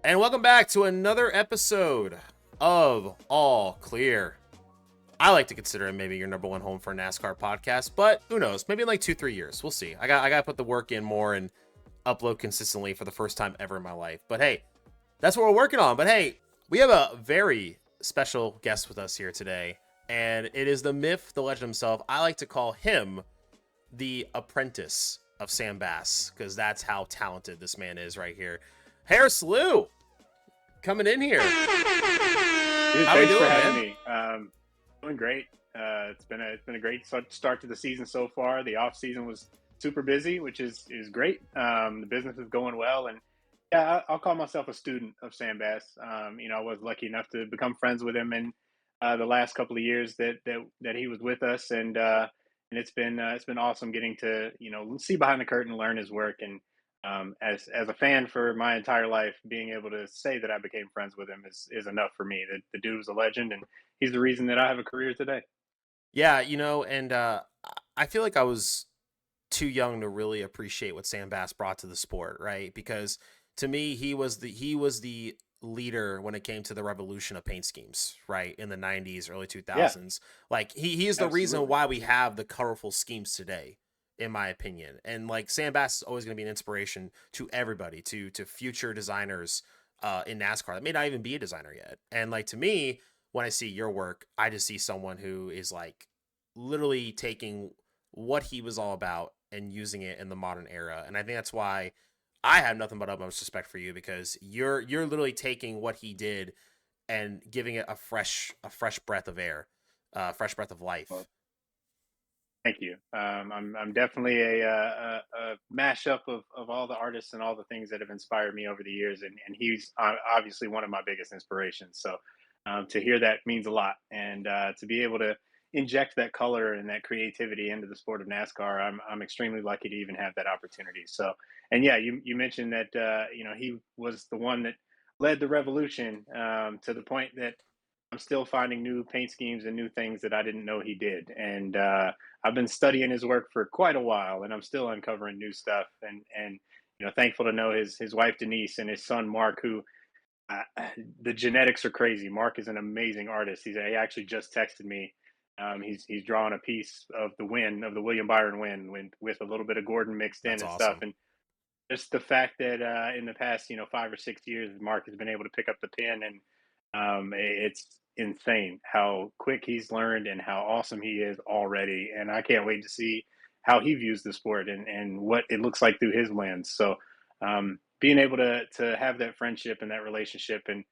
And welcome back to another episode of All Clear. I like to consider it maybe your number one home for a NASCAR podcast, but who knows? Maybe in like 2-3 years. We'll see. I got to put the work in more and upload consistently for the first time ever in my life. But hey, that's what we're working on. But hey, we have a very special guest with us here today, and it is the myth, the legend himself. I like to call him the apprentice of Sam Bass, because that's how talented this man is right here. Harris Lue, coming in here. Dude, How we thanks doing, for having man? me. Doing great. It's been a great start to the season so far. The off season was super busy, which is great. The business is going well, and yeah, I'll call myself a student of Sam Bass. I was lucky enough to become friends with him in the last couple of years that he was with us, and it's been awesome getting to see behind the curtain, learn his work, and as a fan for my entire life, being able to say that I became friends with him is enough for me. The dude was a legend, and he's the reason that I have a career today. Yeah, and I feel like I was too young to really appreciate what Sam Bass brought to the sport, right? Because to me, he was the leader when it came to the revolution of paint schemes, right? In the 90s, early Yeah, 2000s. Like he is the reason absolutely. why we have the colorful schemes today, in my opinion. And like Sam Bass is always going to be an inspiration to everybody, to future designers in NASCAR that may not even be a designer yet. And like to me, when I see your work, I just see someone who is like literally taking what he was all about and using it in the modern era. And I think that's why I have nothing but utmost respect for you, because you're literally taking what he did and giving it a fresh breath of air, fresh breath of life. Well, thank you. I'm definitely a mashup of all the artists and all the things that have inspired me over the years, and he's obviously one of my biggest inspirations. So to hear that means a lot, and to be able to inject that color and that creativity into the sport of NASCAR, I'm extremely lucky to even have that opportunity. So, and yeah, you mentioned that he was the one that led the revolution to the point that I'm still finding new paint schemes and new things that I didn't know he did. And I've been studying his work for quite a while, and I'm still uncovering new stuff. And thankful to know his wife Denise and his son Mark, who uh, the genetics are crazy. Mark is an amazing artist. He actually just texted me. He's drawing a piece of the win of the William Byron win with a little bit of Gordon mixed in That's and stuff. awesome. And just the fact that in the past 5 or 6 years, Mark has been able to pick up the pen, and it's insane how quick he's learned and how awesome he is already. And I can't wait to see how he views the sport and what it looks like through his lens. So being able to have that friendship and that relationship, and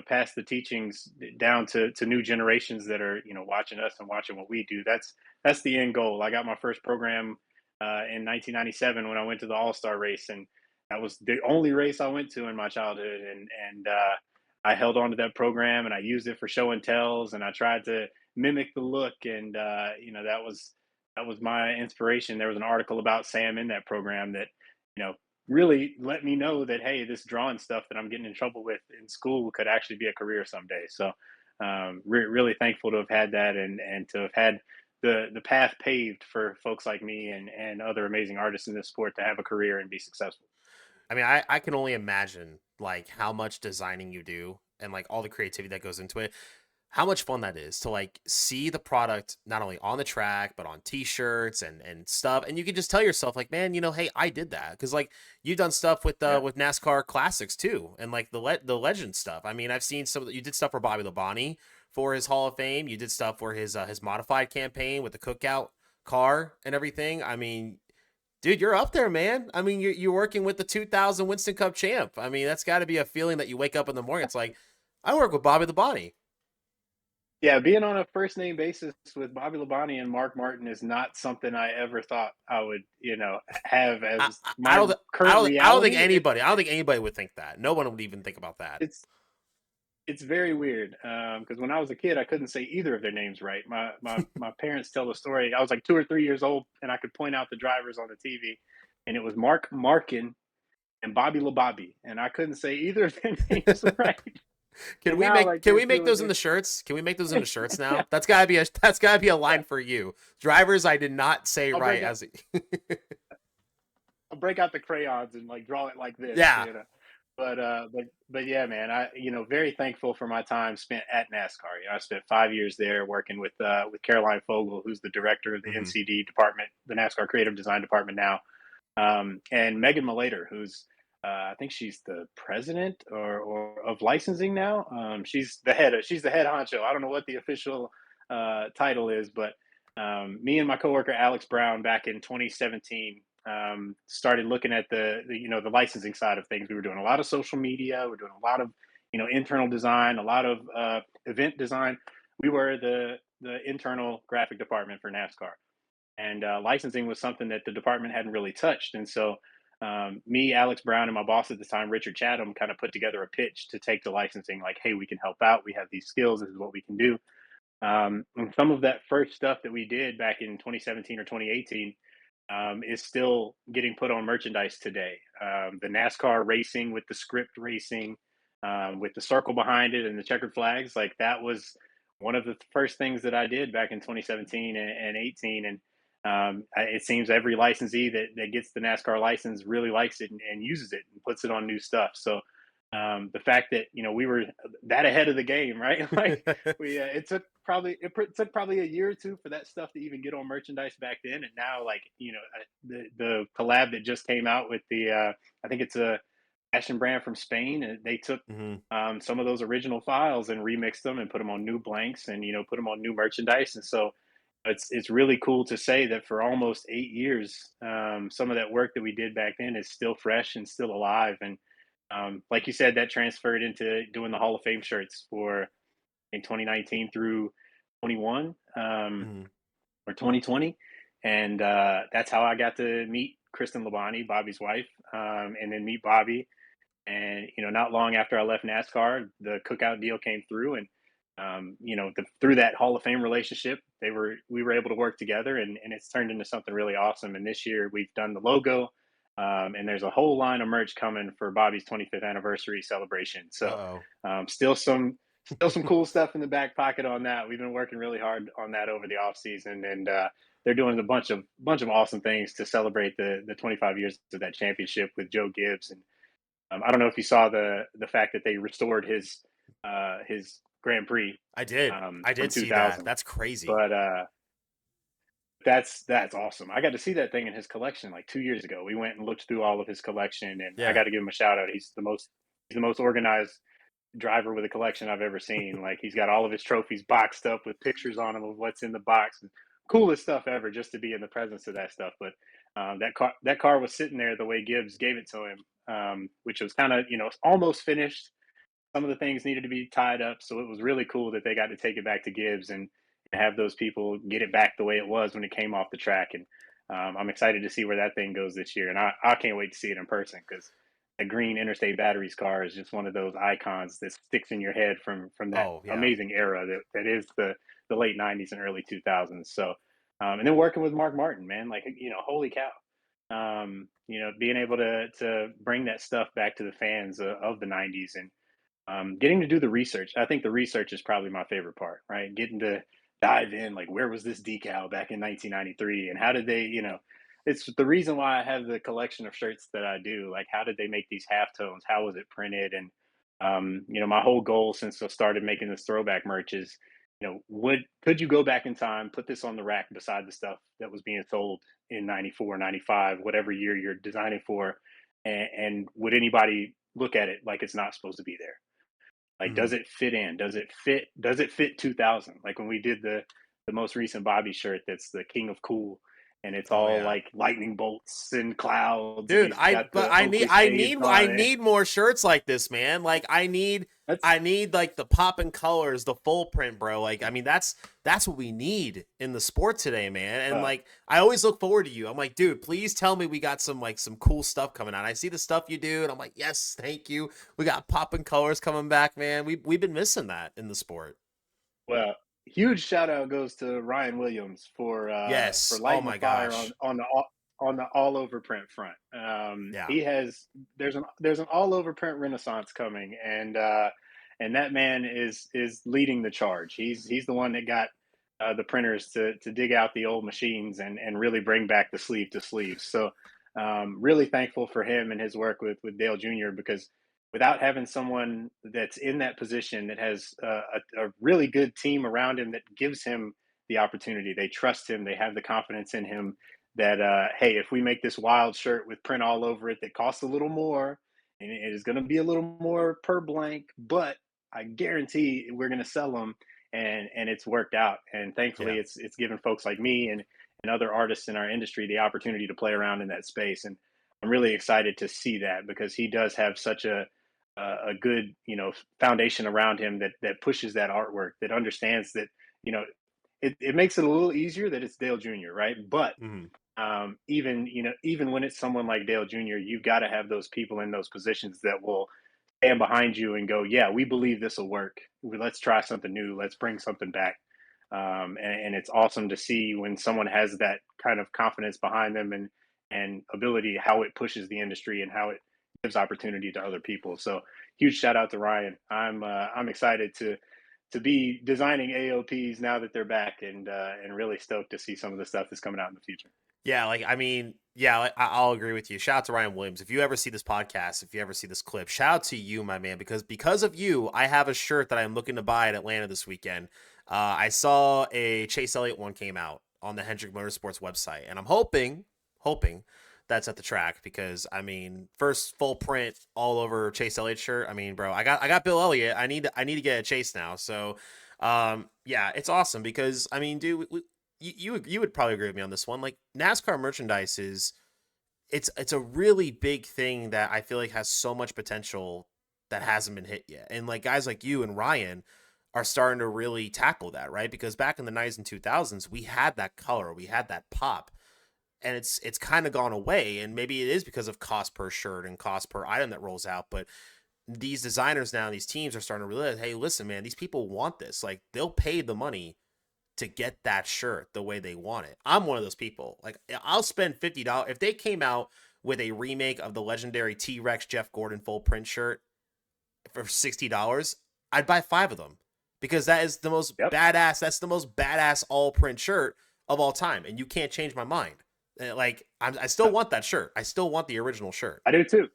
pass the teachings down to new generations that are watching us and watching what we do. That's the end goal. I got my first program in 1997 when I went to the All Star race, and that was the only race I went to in my childhood. And I held on to that program, and I used it for show and tells, and I tried to mimic the look. And that was my inspiration. There was an article about Sam in that program that you know really let me know that, hey, this drawing stuff that I'm getting in trouble with in school could actually be a career someday. So really thankful to have had that, and to have had the path paved for folks like me and other amazing artists in this sport to have a career and be successful. I mean, I can only imagine like how much designing you do and like all the creativity that goes into it. How much fun that is to like see the product not only on the track but on t-shirts and stuff, and you can just tell yourself like, man, hey, I did that, because like you've done stuff Yeah. with NASCAR classics too, and like the legend stuff. I mean, I've seen some of you did stuff for Bobby Labonte for his Hall of Fame. You did stuff for his modified campaign with the cookout car and everything. I mean, dude, you're up there, man. I mean, you're working with the 2000 Winston Cup champ. I mean, that's got to be a feeling that you wake up in the morning. It's like, I work with Bobby the Bonnie. Yeah, being on a first name basis with Bobby Labonte and Mark Martin is not something I ever thought I would, have I, as I my don't, current I don't think reality. anybody, I don't think anybody would think that. No one would even think about that. It's very weird because when I was a kid, I couldn't say either of their names right. My parents tell the story. I was like 2 or 3 years old, and I could point out the drivers on the TV, and it was Mark Markin and Bobby LaBobby, and I couldn't say either of their names right. And now, like Can they're we make doing those into this. shirts? Can we make those into shirts Yeah, now? That's gotta be a yeah. line for you. Drivers I did not say I'll right break out. as I'll break out the crayons and like draw it like this. yeah. But yeah, man, very thankful for my time spent at NASCAR. I spent 5 years there working with Caroline Fogel, who's the director of the Hmm. NCD department, the NASCAR Creative Design Department now, and Megan Malater, who's I think she's the president or of licensing now. She's the head honcho. I don't know what the official title is, but me and my coworker Alex Brown back in 2017 started looking at the licensing side of things. We were doing a lot of social media. We're doing a lot of internal design, a lot of event design. We were the internal graphic department for NASCAR, and licensing was something that the department hadn't really touched. And so, me, Alex Brown, and my boss at the time, Richard Chatham, kind of put together a pitch to take to licensing. Like, hey, we can help out. We have these skills. This is what we can do. And some of that first stuff that we did back in 2017 or 2018 is still getting put on merchandise today. The NASCAR racing with the script racing, with the circle behind it and the checkered flags, like that was one of the first things that I did back in 2017 and 18. And it seems every licensee that gets the NASCAR license really likes it and uses it and puts it on new stuff. So the fact that we were that ahead of the game, right? Like it took probably a year or two for that stuff to even get on merchandise back then, and now like the collab that just came out with the I think it's a fashion brand from Spain, and they took Hmm. some of those original files and remixed them and put them on new blanks and put them on new merchandise. And so it's really cool to say that for almost 8 years, some of that work that we did back then is still fresh and still alive. And like you said, that transferred into doing the Hall of Fame shirts for in 2019 through 21 Hmm. or 2020, and that's how I got to meet Kristen Labonte, Bobby's wife, and then meet Bobby. And not long after I left NASCAR, the Cookout deal came through, and through that Hall of Fame relationship, we were able to work together, and it's turned into something really awesome. And this year we've done the logo, and there's a whole line of merch coming for Bobby's 25th anniversary celebration. So Uh-oh. still some cool stuff in the back pocket on that. We've been working really hard on that over the off season, and they're doing a bunch of awesome things to celebrate the 25 years of that championship with Joe Gibbs. And I don't know if you saw the fact that they restored his Grand Prix I did. I from did see that. 2000, That's crazy. but that's awesome. I got to see that thing in his collection like 2 years ago. We went and looked through all of his collection, and I Yeah. got to give him a shout out. He's the most organized driver with a collection I've ever seen. Like he's got all of his trophies boxed up with pictures on them of what's in the box. Coolest stuff ever, just to be in the presence of that stuff. But that car was sitting there the way Gibbs gave it to him, which was kind of almost finished. Some of the things needed to be tied up, so it was really cool that they got to take it back to Gibbs and have those people get it back the way it was when it came off the track. And I'm excited to see where that thing goes this year, and I can't wait to see it in person because the green Interstate Batteries car is just one of those icons that sticks in your head from that Oh, yeah. amazing era that is the late '90s and early 2000s. So, and then working with Mark Martin, man, like holy cow, being able to bring that stuff back to the fans of the '90s and getting to do the research. I think the research is probably my favorite part, right? Getting to dive in, like where was this decal back in 1993, and how did they, it's the reason why I have the collection of shirts that I do. Like, how did they make these halftones? How was it printed? And my whole goal since I started making this throwback merch is, could you go back in time, put this on the rack beside the stuff that was being sold in 94, 95, whatever year you're designing for, and would anybody look at it like it's not supposed to be there? Like, Hmm. does it fit in? Does it fit 2000? Like when we did the most recent Bobby shirt, that's the King of Cool, and it's Oh, all yeah. like lightning bolts and clouds, and Dude, he's got but the Oakley spades I on it. need more shirts like this, man. Like That's I need like the pop and colors, the full print, bro. Like I mean that's what we need in the sport today, man. And uh, like I always look forward to you. I'm like, dude, please tell me we got some cool stuff coming out. I see the stuff you do and I'm like, yes, thank you. We got pop and colors coming back, man. We've been missing that in the sport. well, huge shout out goes to Ryan Williams for Yes. Oh lighting the my fire gosh. on the all over print front. Yeah. He has there's an all over print renaissance coming, and that man is leading the charge. He's the one that got the printers to dig out the old machines and really bring back the sleeve to sleeve. So really thankful for him and his work with Dale Jr. because without having someone that's in that position that has a really good team around him that gives him the opportunity. They trust him. They have the confidence in him that, hey, if we make this wild shirt with print all over it that costs a little more, and it is going to be a little more per blank, but I guarantee we're going to sell them, and it's worked out. And thankfully, Yeah. it's given folks like me and other artists in our industry the opportunity to play around in that space. And I'm really excited to see that because he does have such a good foundation around him that pushes that artwork, that understands that you know it makes it a little easier that it's Dale Jr., right? But Mhm. even when it's someone like Dale Jr., you've got to have those people in those positions that will stand behind you and go, yeah, we believe this will work. Let's try something new. Let's bring something back. And it's awesome to see when someone has that kind of confidence behind them and ability, how it pushes the industry and how it gives opportunity to other people. So huge shout out to Ryan. I'm excited to be designing AOPs now that they're back, and really stoked to see some of the stuff that's coming out in the future. Yeah, like I mean, yeah, like, I'll agree with you. Shout out to Ryan Williams. If you ever see this podcast, if you ever see this clip, shout out to you, my man, because of you, I have a shirt that I'm looking to buy at Atlanta this weekend. I saw a Chase Elliott one came out on the Hendrick Motorsports website, and I'm hoping that's at the track because I mean, first full print all over Chase Elliott shirt. I mean, bro, I got Bill Elliott. I need to get a Chase now. So, yeah, it's awesome because I mean, dude, you would probably agree with me on this one. Like NASCAR merchandise is it's a really big thing that I feel like has so much potential that hasn't been hit yet. And like guys like you and Ryan are starting to really tackle that, right? Because back in the 90s and 2000s, we had that color, we had that pop, and it's kind of gone away. And maybe it is because of cost per shirt and cost per item that rolls out, but these designers now, these teams are starting to realize, hey, listen, man, these people want this. Like they'll pay the money to get that shirt the way they want it. I'm one of those people. Like I'll spend $50 if they came out with a remake of the legendary T-Rex Jeff Gordon full print shirt for $60. I'd buy 5 of them because that is the most Yep. badass. That's the most badass all print shirt of all time, and you can't change my mind. Like I still want that shirt. I still want the original shirt. I do too.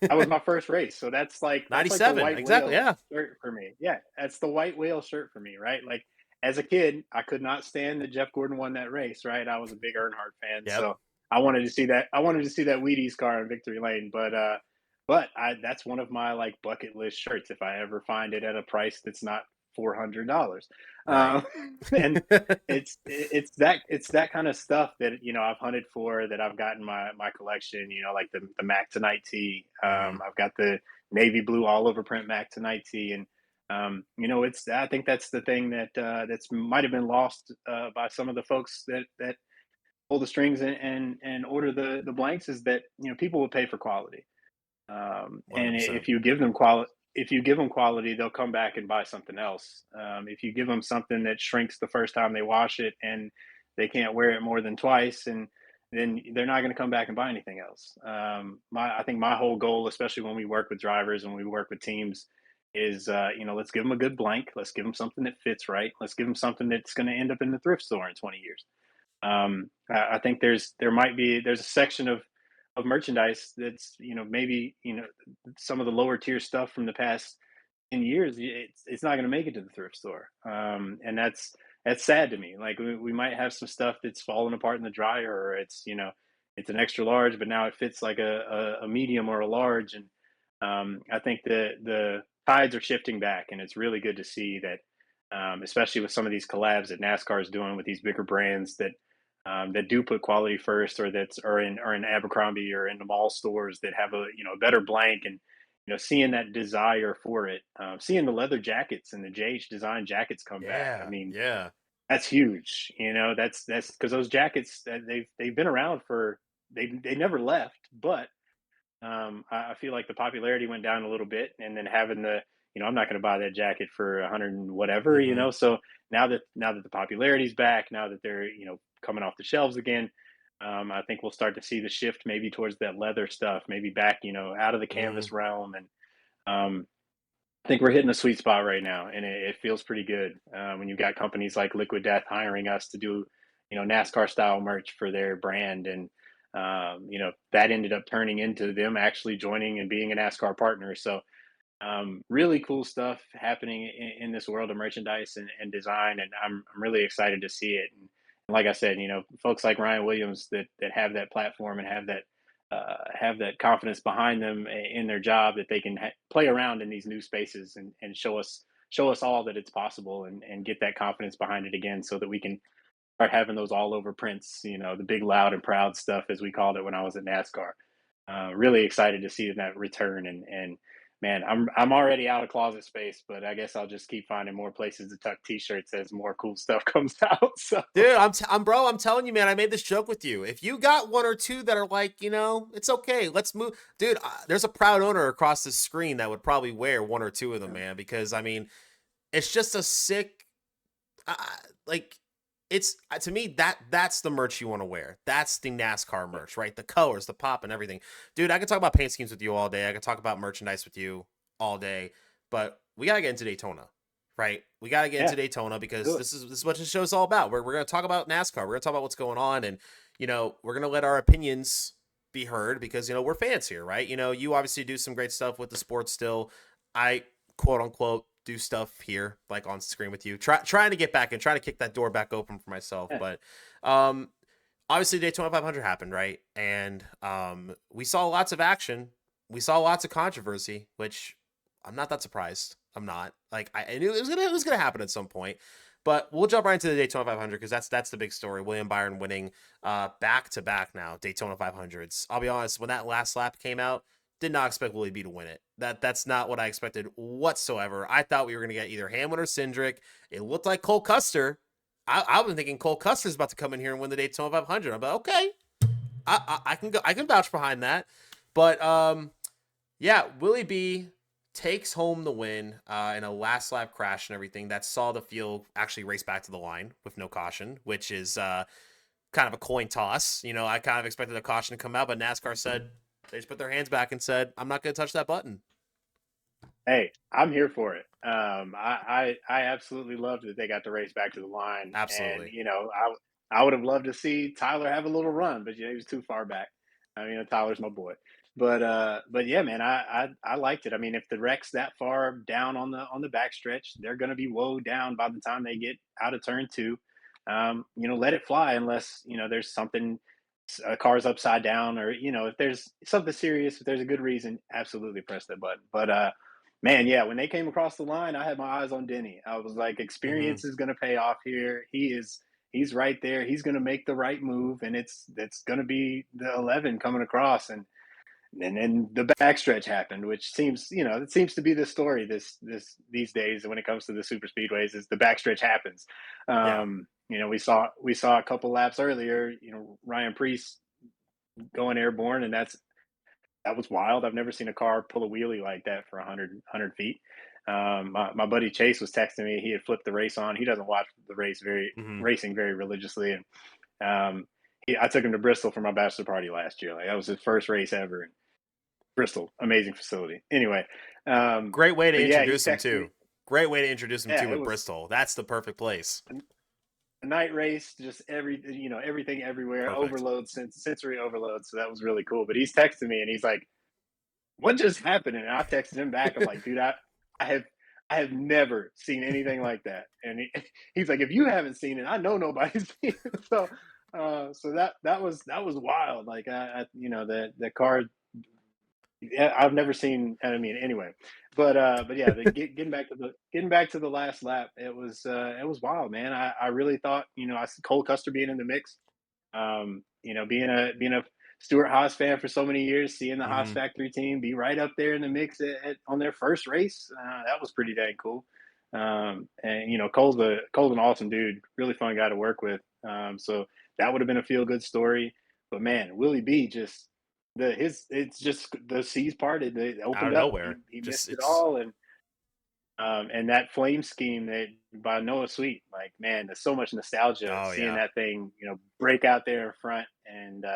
That was my first race, so that's like the 97, white exactly. whale Yeah. shirt for me. Yeah, that's the white whale shirt for me, right? Like as a kid, I could not stand that Jeff Gordon won that race, right? I was a big Earnhardt fan, Yep. so I wanted to see that. I wanted to see that Wheaties car in victory lane, but that's one of my like bucket list shirts. If I ever find it at a price that's not $400, Right. um, and it's that kind of stuff that I've hunted for, that I've got in my collection. Like the Mac Tonight tee. Mhm. I've got the navy blue all over print Mac Tonight tee, and it's I think that's the thing that's might have been lost by some of the folks that pull the strings and order the blanks, is that people will pay for quality. And 100%. if you give them quality, they'll come back and buy something else. If you give them something that shrinks the first time they wash it and they can't wear it more than twice, and then they're not going to come back and buy anything else. I think my whole goal, especially when we work with drivers and we work with teams, is let's give them a good blank. Let's give them something that fits right. Let's give them something that's going to end up in the thrift store in 20 years. I think there's a section of merchandise that's maybe some of the lower tier stuff from the past 10 years, it's not going to make it to the thrift store, and that's sad to me. Like we might have some stuff that's falling apart in the dryer, or it's an extra large but now it fits like a medium or a large. And I think the tides are shifting back, and it's really good to see that, especially with some of these collabs that NASCAR is doing with these bigger brands that do put quality first, or that's or in Abercrombie or in the mall stores that have a better blank. And seeing that desire for it, seeing the leather jackets and the JH design jackets come back. I Yeah. mean, Yeah. that's huge. That's because those jackets, they've been around for, they never left. But I feel like the popularity went down a little bit, and then having I'm not going to buy that jacket for 100 and whatever. Mhm. So now that the popularity's back, now that they're coming off the shelves again, I think we'll start to see the shift maybe towards that leather stuff, maybe back out of the Mhm. canvas realm. And I think we're hitting a sweet spot right now, and it feels pretty good when you've got companies like Liquid Death hiring us to do NASCAR style merch for their brand. And that ended up turning into them actually joining and being a NASCAR partner. So really cool stuff happening in this world of merchandise and design, and I'm really excited to see it. And like I said, folks like Ryan Williams that have that platform and have that confidence behind them in their job that they can play around in these new spaces and show us all that it's possible and get that confidence behind it again, so that we can start having those all over prints, the big loud and proud stuff as we called it when I was at NASCAR. Really excited to see that return, and man, I'm already out of closet space, but I guess I'll just keep finding more places to tuck T-shirts as more cool stuff comes out. So Dude, I'm telling you, man, I made this joke with you. If you got one or two that are like, it's okay, let's move. Dude, there's a proud owner across the screen that would probably wear one or two of them, man, because I mean, it's just a sick, like, it's to me that's the merch you want to wear. That's the NASCAR merch, right? The colors, the pop, and everything. Dude, I could talk about paint schemes with you all day. I could talk about merchandise with you all day, but we gotta get into Daytona, right? We gotta get yeah, into Daytona do because it. this is what this show's all about. We're gonna talk about NASCAR. We're gonna talk about what's going on, and we're gonna let our opinions be heard because we're fans here, right? You obviously do some great stuff with the sport still. I quote unquote do stuff here like on screen with you, trying to get back and trying to kick that door back open for myself. Yeah, But obviously Daytona 500 happened, right? And we saw lots of action, we saw lots of controversy, which I'm not that surprised. I'm not, like, I knew it was gonna happen at some point. But we'll jump right into the Daytona 500 because that's the big story. William Byron winning back to back now Daytona 500s. I'll be honest, when that last lap came out, did not expect Willie B to win it. That's not what I expected whatsoever. I thought we were gonna get either Hamlin or Cindric. It looked like Cole Custer. I've been thinking Cole Custer's about to come in here and win the Daytona 500. I'm like, okay, I can go. I can vouch behind that. But yeah, Willie B takes home the win in a last lap crash and everything that saw the field actually race back to the line with no caution, which is kind of a coin toss. I kind of expected a caution to come out, but NASCAR said they just put their hands back and said, "I'm not going to touch that button." hey, I'm here for it. I absolutely loved that they got the race back to the line, and Absolutely. I would have loved to see Tyler have a little run, but he was too far back. I mean, Tyler's my boy, but yeah, man, I liked it. I mean, if the wreck's that far down on the backstretch, they're going to be woe down by the time they get out of turn two. Let it fly unless there's something, a car's upside down, or if there's something serious, if there's a good reason, absolutely press that button. But man, yeah, when they came across the line, I had my eyes on Denny. I was like, Mm-hmm. experience is going to pay off here. He's right there. He's going to make the right move, and it's going to be the 11 coming across, and then the backstretch happened, which seems it seems to be the story these days when it comes to the super speedways is the backstretch happens. Yeah. We saw a couple laps earlier. Ryan Preece going airborne, and that was wild. I've never seen a car pull a wheelie like that for 100 feet. My buddy Chase was texting me. He had flipped the race on. He doesn't watch the Mm-hmm. racing very religiously, and I took him to Bristol for my bachelor party last year. Like that was his first race ever in Bristol. Amazing facility. Anyway, Great way to but yeah, he introduce him texted me. too. Great way to introduce him Yeah, too it with was Bristol. That's the perfect place. a night race, just everything everywhere, Perfect. overload, sensory overload. So that was really cool. But he's texting me and he's like, what just happened? And I texted him back. I'm like, dude, I have I have never seen anything like that. And he's like, if you haven't seen it, I know nobody's seen it. So that was wild. Like the car. Yeah, I've never seen. I mean, anyway, but yeah, getting back to the last lap, it was wild, man. I really thought I see Cole Custer being in the mix. Being a Stuart Haas fan for so many years, seeing the Haas Mm-hmm. factory team be right up there in the mix on their first race, that was pretty dang cool. And Cole's an awesome dude, really fun guy to work with. So that would have been a feel good story. But man, Willie B just it's just the seas parted, they Out of opened up. He nowhere. he Just missed it it's all, and that flame scheme that by Noah Sweet, like man, there's so much nostalgia oh seeing yeah. that thing, break out there in front, and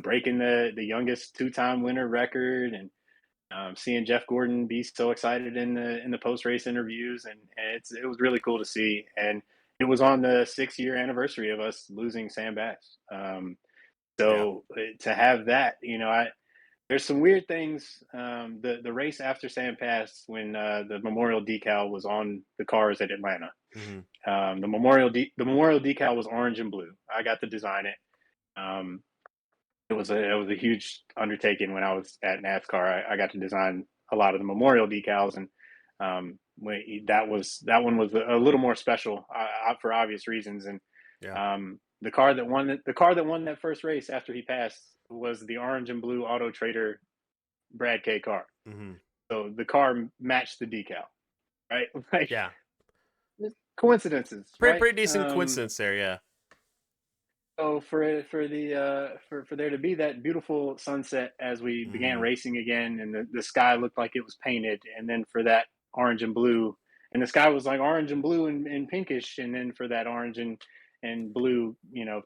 breaking the youngest two-time winner record, and seeing Jeff Gordon be so excited in the post race interviews, and it was really cool to see, and it was on the 6-year anniversary of us losing Sam Bass. Yeah. So to have that, there's some weird things. The race after Sam passed, when the memorial decal was on the cars at Atlanta. Hmm. The memorial decal was orange and blue. I got to design it. Um, it was a huge undertaking when I was at NASCAR. I got to design a lot of the memorial decals, and that one was a little more special for obvious reasons. And Yeah. the car that won that first race after he passed was the orange and blue Auto Trader Brad K car. Hmm. So the car matched the decal, right? Like, Yeah. coincidences, Pretty right? pretty decent coincidence there. Yeah. So for there to be that beautiful sunset as we began Hmm. racing again, and the sky looked like it was painted, and then for that orange and blue, and the sky was like orange and blue and pinkish, and then for that orange and blue,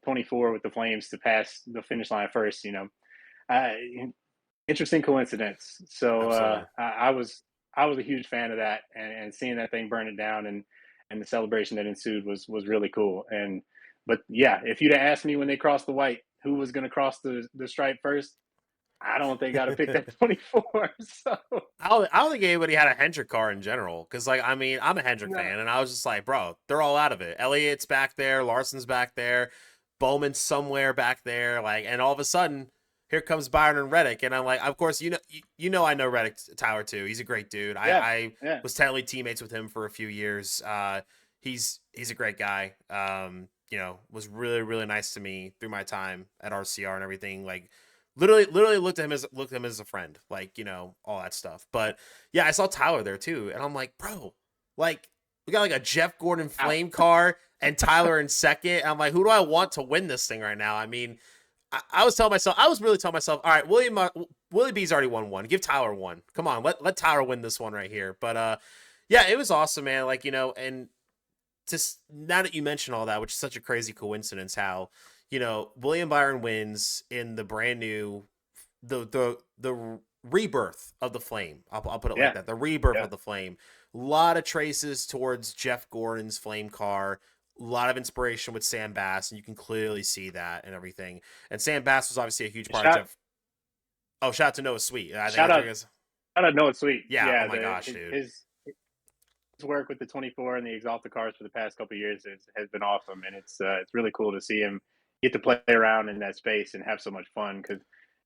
24 with the flames to pass the finish line first, interesting coincidence. So Absolutely. I was a huge fan of that, and seeing that thing burn it down, and the celebration that ensued was really cool. And but yeah, if you'd have asked me when they crossed the white who was going to cross the stripe first, I don't think I'd have picked that 24. So I don't think anybody had a Hendrick car in general because, like, I mean, I'm a Hendrick no, fan, and I was just like, bro, they're all out of it. Elliott's back there, Larson's back there, Bowman's somewhere back there, like, and all of a sudden, here comes Byron and Reddick, and I'm like, of course, I know Reddick Tyler too. He's a great dude. yeah, I yeah, was technically teammates with him for a few years. He's a great guy. Was really really nice to me through my time at RCR and everything. Like, literally looked at him as a friend, like, all that stuff. But yeah, I saw Tyler there too, and I'm like, bro, like, we got like a Jeff Gordon Ow. flame car and Tyler in second. I'm like, who do I want to win this thing right now? I mean, I was really telling myself, all right, Willie B's already won one. Give Tyler one. Come on, let Tyler win this one right here. But yeah, it was awesome, man. Like, and just now that you mention all that, which is such a crazy coincidence, how William Byron wins in the brand new the rebirth of the flame. I'll put it like Yeah, that. The rebirth yeah. of the flame. A lot of traces towards Jeff Gordon's flame car. A lot of inspiration with Sam Bass, and you can clearly see that and everything. And Sam Bass was obviously a huge part of Shout Jeff. Oh, shout out to Noah Sweet. shout out shout out Noah Sweet. Yeah. Oh Yeah, my the gosh, dude. his work with the 24 and the Exalta cars for the past couple of years has been awesome, and it's really cool to see him get to play around in that space and have so much fun. Because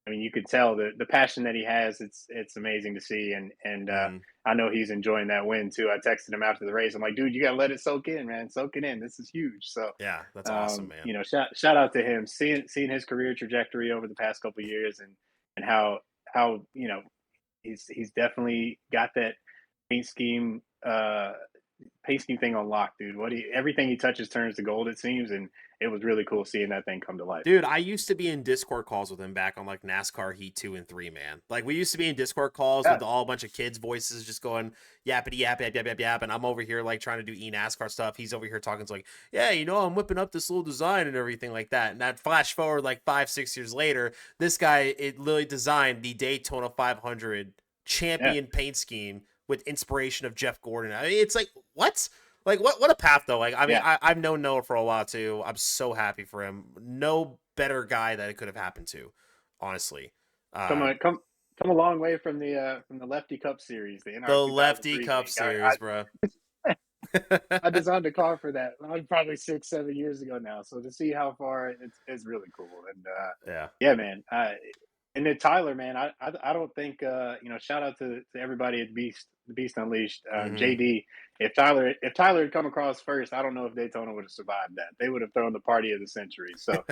I mean, you can tell the passion that he has. It's amazing to see, and Hmm. I know he's enjoying that win too. I texted him after the race. I'm like, dude, you gotta let it soak in, man. Soak it in. This is huge. So, Yeah, that's awesome, man. shout out to him, seeing his career trajectory over the past couple of years, and how he's definitely got that paint scheme paint scheme thing unlocked, dude. Everything he touches turns to gold, it seems, and it was really cool seeing that thing come to life. Dude, I used to be in Discord calls with him back on like NASCAR Heat 2 and 3, man. Like, we used to be in Discord calls Yeah, with all a bunch of kids' voices just going yappity yap yap yap yap yap, and I'm over here like trying to do NASCAR stuff. He's over here talking to like, yeah, I'm whipping up this little design and everything like that. And that flash forward like 5-6 years later, this guy it literally designed the Daytona 500 yeah, champion paint scheme with inspiration of Jeff Gordon. I mean, it's like, what? Like, what a path though. Like, I mean, yeah. I've known Noah for a while too. I'm so happy for him. No better guy that it could have happened to, honestly. Come Uh, on, come a long way from the Lefty Cup series, the the NR Lefty 2003 Cup league. series, bro. I designed a car for that probably 6 7 years ago now. So to see how far it's really cool. And Yeah. yeah, man. And then Tyler, man, I don't think shout out to everybody at the Beast Unleashed, Hmm. JD. If Tyler had come across first, I don't know if Daytona would have survived that. They would have thrown the party of the century. So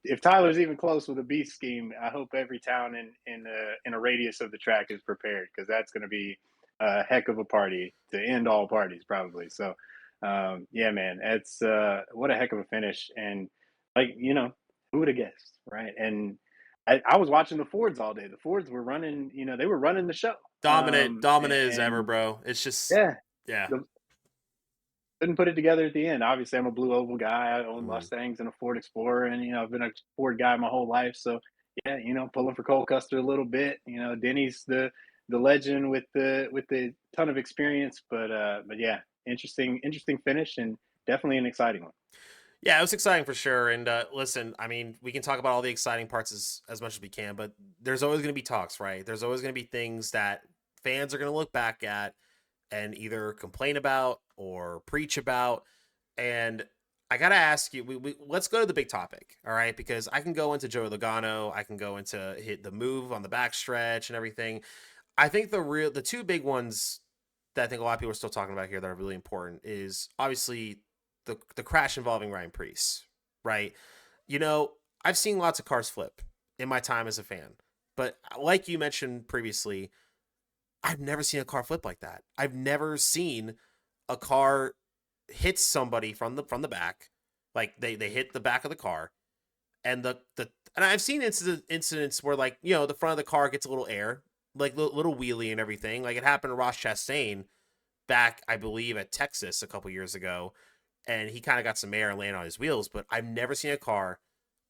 if Tyler's even close with a Beast scheme, I hope every town in a radius of the track is prepared, because that's going to be a heck of a party to end all parties probably. So yeah, man, it's what a heck of a finish. And like, who would have guessed, right? And I was watching the Fords all day. The Fords were running, they were running the show. Dominant as ever, And bro. It's just, yeah, yeah. the, couldn't put it together at the end. Obviously, I'm a blue oval guy. I own Hmm. Mustangs and a Ford Explorer, and I've been a Ford guy my whole life. So yeah, pulling for Cole Custer a little bit. Denny's the legend with the ton of experience, but yeah, interesting finish, and definitely an exciting one. Yeah, it was exciting for sure. And listen, I mean, we can talk about all the exciting parts as much as we can, but there's always going to be talks, right? There's always going to be things that fans are going to look back at and either complain about or preach about. And I gotta ask you, let's go to the big topic, all right? Because I can go into Joey Logano, I can go into hit the move on the backstretch and everything. I think the two big ones that I think a lot of people are still talking about here that are really important is obviously the crash involving Ryan Preece, right? You know, I've seen lots of cars flip in my time as a fan, but like you mentioned previously, I've never seen a car flip like that. I've never seen a car hit somebody from the back, like they hit the back of the car, and the and I've seen incidents where, like, you know, the front of the car gets a little air, like little wheelie and everything. Like it happened to Ross Chastain back, I believe, at Texas a couple years ago, and he kind of got some air and landed on his wheels. But I've never seen a car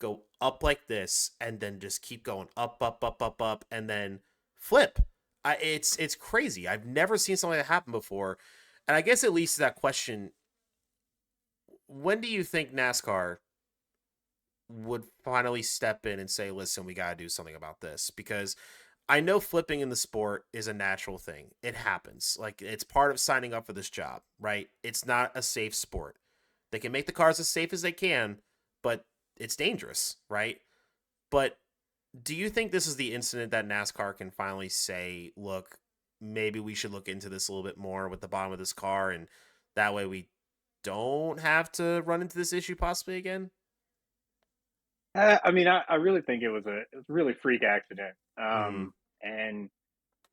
go up like this and then just keep going up, up, up, up, up, and then flip. It's crazy. I've never seen something like that happen before, and I guess it leads to that question: when do you think NASCAR would finally step in and say, "Listen, we got to do something about this"? Because I know flipping in the sport is a natural thing. It happens. Like, it's part of signing up for this job, right? It's not a safe sport. They can make the cars as safe as they can, but it's dangerous, right? But do you think this is the incident that NASCAR can finally say, "Look, maybe we should look into this a little bit more with the bottom of this car, and that way we don't have to run into this issue possibly again"? I mean, I really think it was a really freak accident. Mm-hmm. And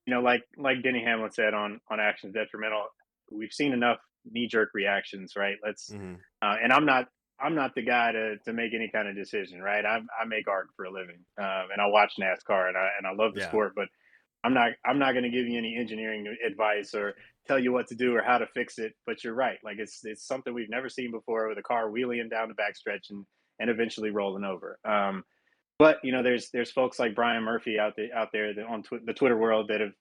you know, like Denny Hamlin said on Actions Detrimental, we've seen enough knee jerk reactions, right? Mm-hmm. And I'm not the guy to make any kind of decision, right? I make art for a living, and I watch NASCAR and I love the Yeah. sport, but I'm not going to give you any engineering advice or tell you what to do or how to fix it. But you're right, like it's something we've never seen before with a car wheeling down the backstretch and eventually rolling over. But you know, there's folks like Brian Murphy out there that on the Twitter world that have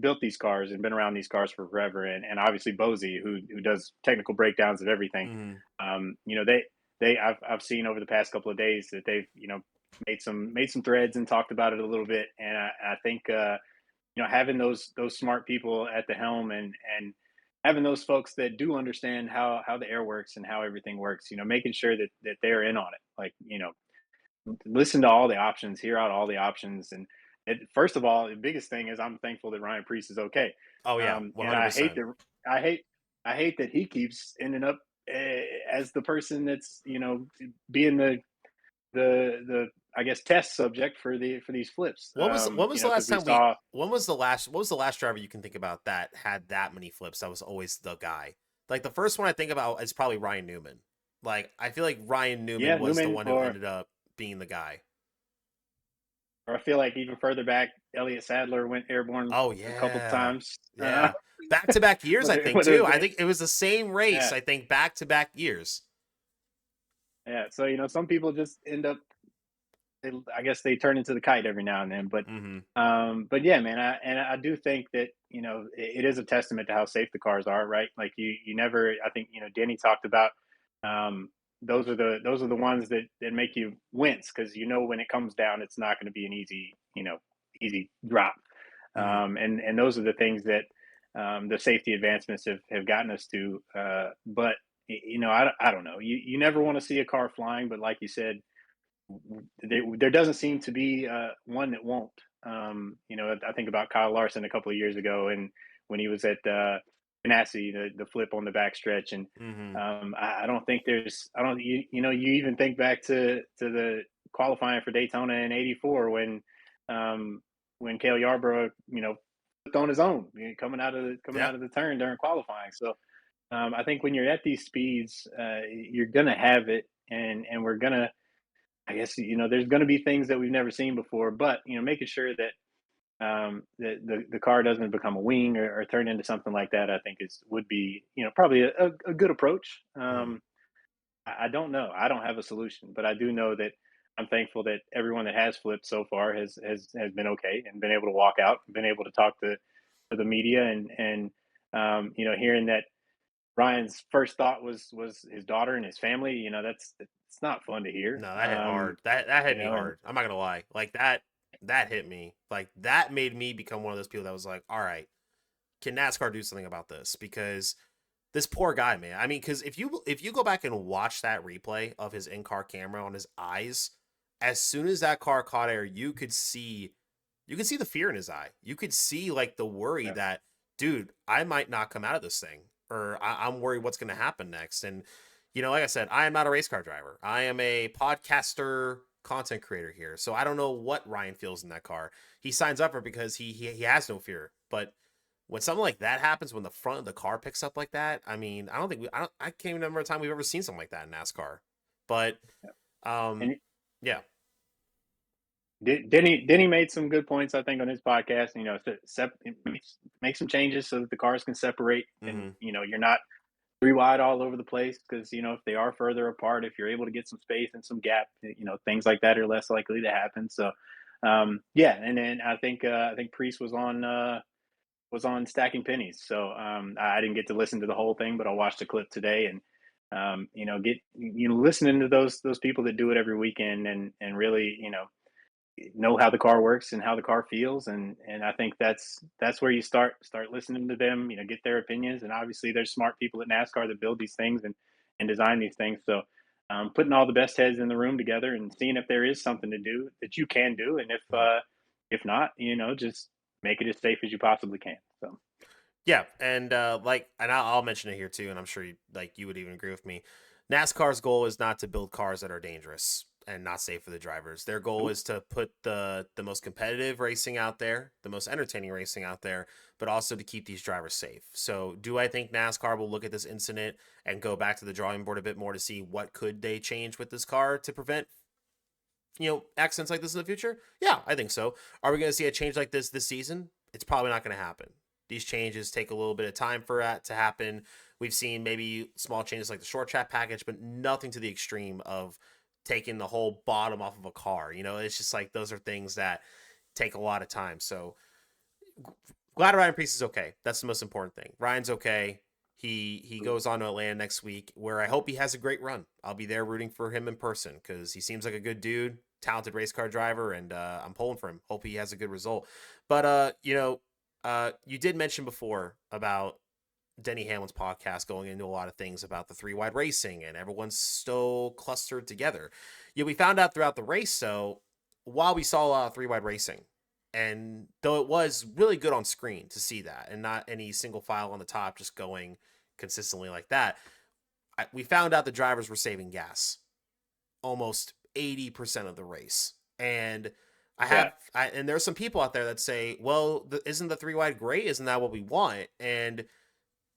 built these cars and been around these cars for forever, and obviously Bozy who does technical breakdowns of everything. Mm-hmm. You know, I've seen over the past couple of days that they've, you know, made some threads and talked about it a little bit, and I think you know, having those smart people at the helm and having those folks that do understand how the air works and how everything works, you know, making sure that they're in on it, like, you know, listen to all the options, hear out all the options, and first of all, the biggest thing is I'm thankful that Ryan Priest is okay. Oh yeah, And 100%. I hate I hate that he keeps ending up as the person that's, you know, being the I guess test subject for these flips. When You was the know, because last we time we saw what was the last driver you can think about that had that many flips that was always the guy? Like, the first one I think about is probably Ryan Newman. Like, I feel like Ryan Newman yeah was the Newman, one who ended up being the guy. or I feel like even further back, Elliott Sadler went airborne Oh a couple yeah. times. Yeah. Back to back years, I think, Whether too. it I was, think it was the same race, yeah, I think, back to back years. yeah. So you know, some people just end up I guess they turn into the kite every now and then. Mm-hmm. But yeah, man, I do think that, you know, it is a testament to how safe the cars are, right? Like you never, I think, you know, Denny talked about um, those are the ones that make you wince because you know when it comes down, it's not going to be an easy, you know, easy drop. Mm-hmm. And those are the things that the safety advancements have gotten us to. But you know, I don't know. You never want to see a car flying, but like you said, there doesn't seem to be one that won't. You know, I think about Kyle Larson a couple of years ago, and when he was at Ganassi, the flip on the backstretch, and Mm-hmm. I don't think there's, I don't, you know, you even think back to the qualifying for Daytona in '84 when Cale Yarborough, you know, flipped on his own, you know, coming Yeah. out of the turn during qualifying. So I think when you're at these speeds, you're gonna have it, and we're gonna, I guess, you know, there's going to be things that we've never seen before, but you know, making sure that that the car doesn't become a wing or turn into something like that, I think is would be, you know, probably a good approach. Mm-hmm. I don't know. I don't have a solution, but I do know that I'm thankful that everyone that has flipped so far has been okay and been able to walk out, been able to talk to the media, and you know, hearing that Ryan's first thought was his daughter and his family. That's it's not fun to hear. No, that hit hard. That hit me And hard. I'm not gonna lie. Like that hit me. Like that made me become one of those people that was like, all right, can NASCAR do something about this? Because this poor guy, man. I mean, because if you go back and watch that replay of his in car camera on his eyes, as soon as that car caught air, you could see the fear in his eye. You could see like the worry yeah, that, dude, I might not come out of this thing, or I'm worried what's going to happen next. And like I said, I am not a race car driver. I am a podcaster, content creator here, so I don't know what Ryan feels in that car. He signs up for it because he has no fear, but when something like that happens, when the front of the car picks up like that, I mean, I can't even remember a time we've ever seen something like that in NASCAR. But, yeah. um, And yeah. Denny made some good points, I think, on his podcast. Make some changes so that the cars can separate, and Hmm. you're not three wide all over the place. Because if they are further apart, if you're able to get some space and some gap, things like that are less likely to happen. So, yeah. And then I think Preece was on stacking pennies. So I didn't get to listen to the whole thing, but I watched the clip today, and get listening to those people that do it every weekend, and really know how the car works and how the car feels, and I think that's where you start listening to them, get their opinions. And obviously there's smart people at NASCAR that build these things and design these things. So putting all the best heads in the room together and seeing if there is something to do that you can do, and if not, just make it as safe as you possibly can. So Yeah, and I'll mention it here too, and I'm sure you would even agree with me. NASCAR's goal is not to build cars that are dangerous and not safe for the drivers. Their goal nope. is to put the most competitive racing out there, the most entertaining racing out there, but also to keep these drivers safe. So, do I think NASCAR will look at this incident and go back to the drawing board a bit more to see what could they change with this car to prevent accidents like this in the future? Yeah, I think so. Are we going to see a change like this season? It's probably not going to happen. These changes take a little bit of time for that to happen. We've seen maybe small changes like the short track package, but nothing to the extreme of taking the whole bottom off of a car. It's just like those are things that take a lot of time. So glad Ryan Preece is okay. That's the most important thing. Ryan's okay. He goes on to Atlanta next week, where I hope he has a great run. I'll be there rooting for him in person because he seems like a good dude, talented race car driver, and I'm pulling for him. Hope he has a good result. But you did mention before about Denny Hamlin's podcast going into a lot of things about the three wide racing and everyone's so clustered together. We found out throughout the race, though, while we saw a lot of three wide racing, and though it was really good on screen to see that and not any single file on the top just going consistently like that, we found out the drivers were saving gas almost 80% of the race. And Yeah, and there's some people out there that say, well, isn't the three wide great? Isn't that what we want? And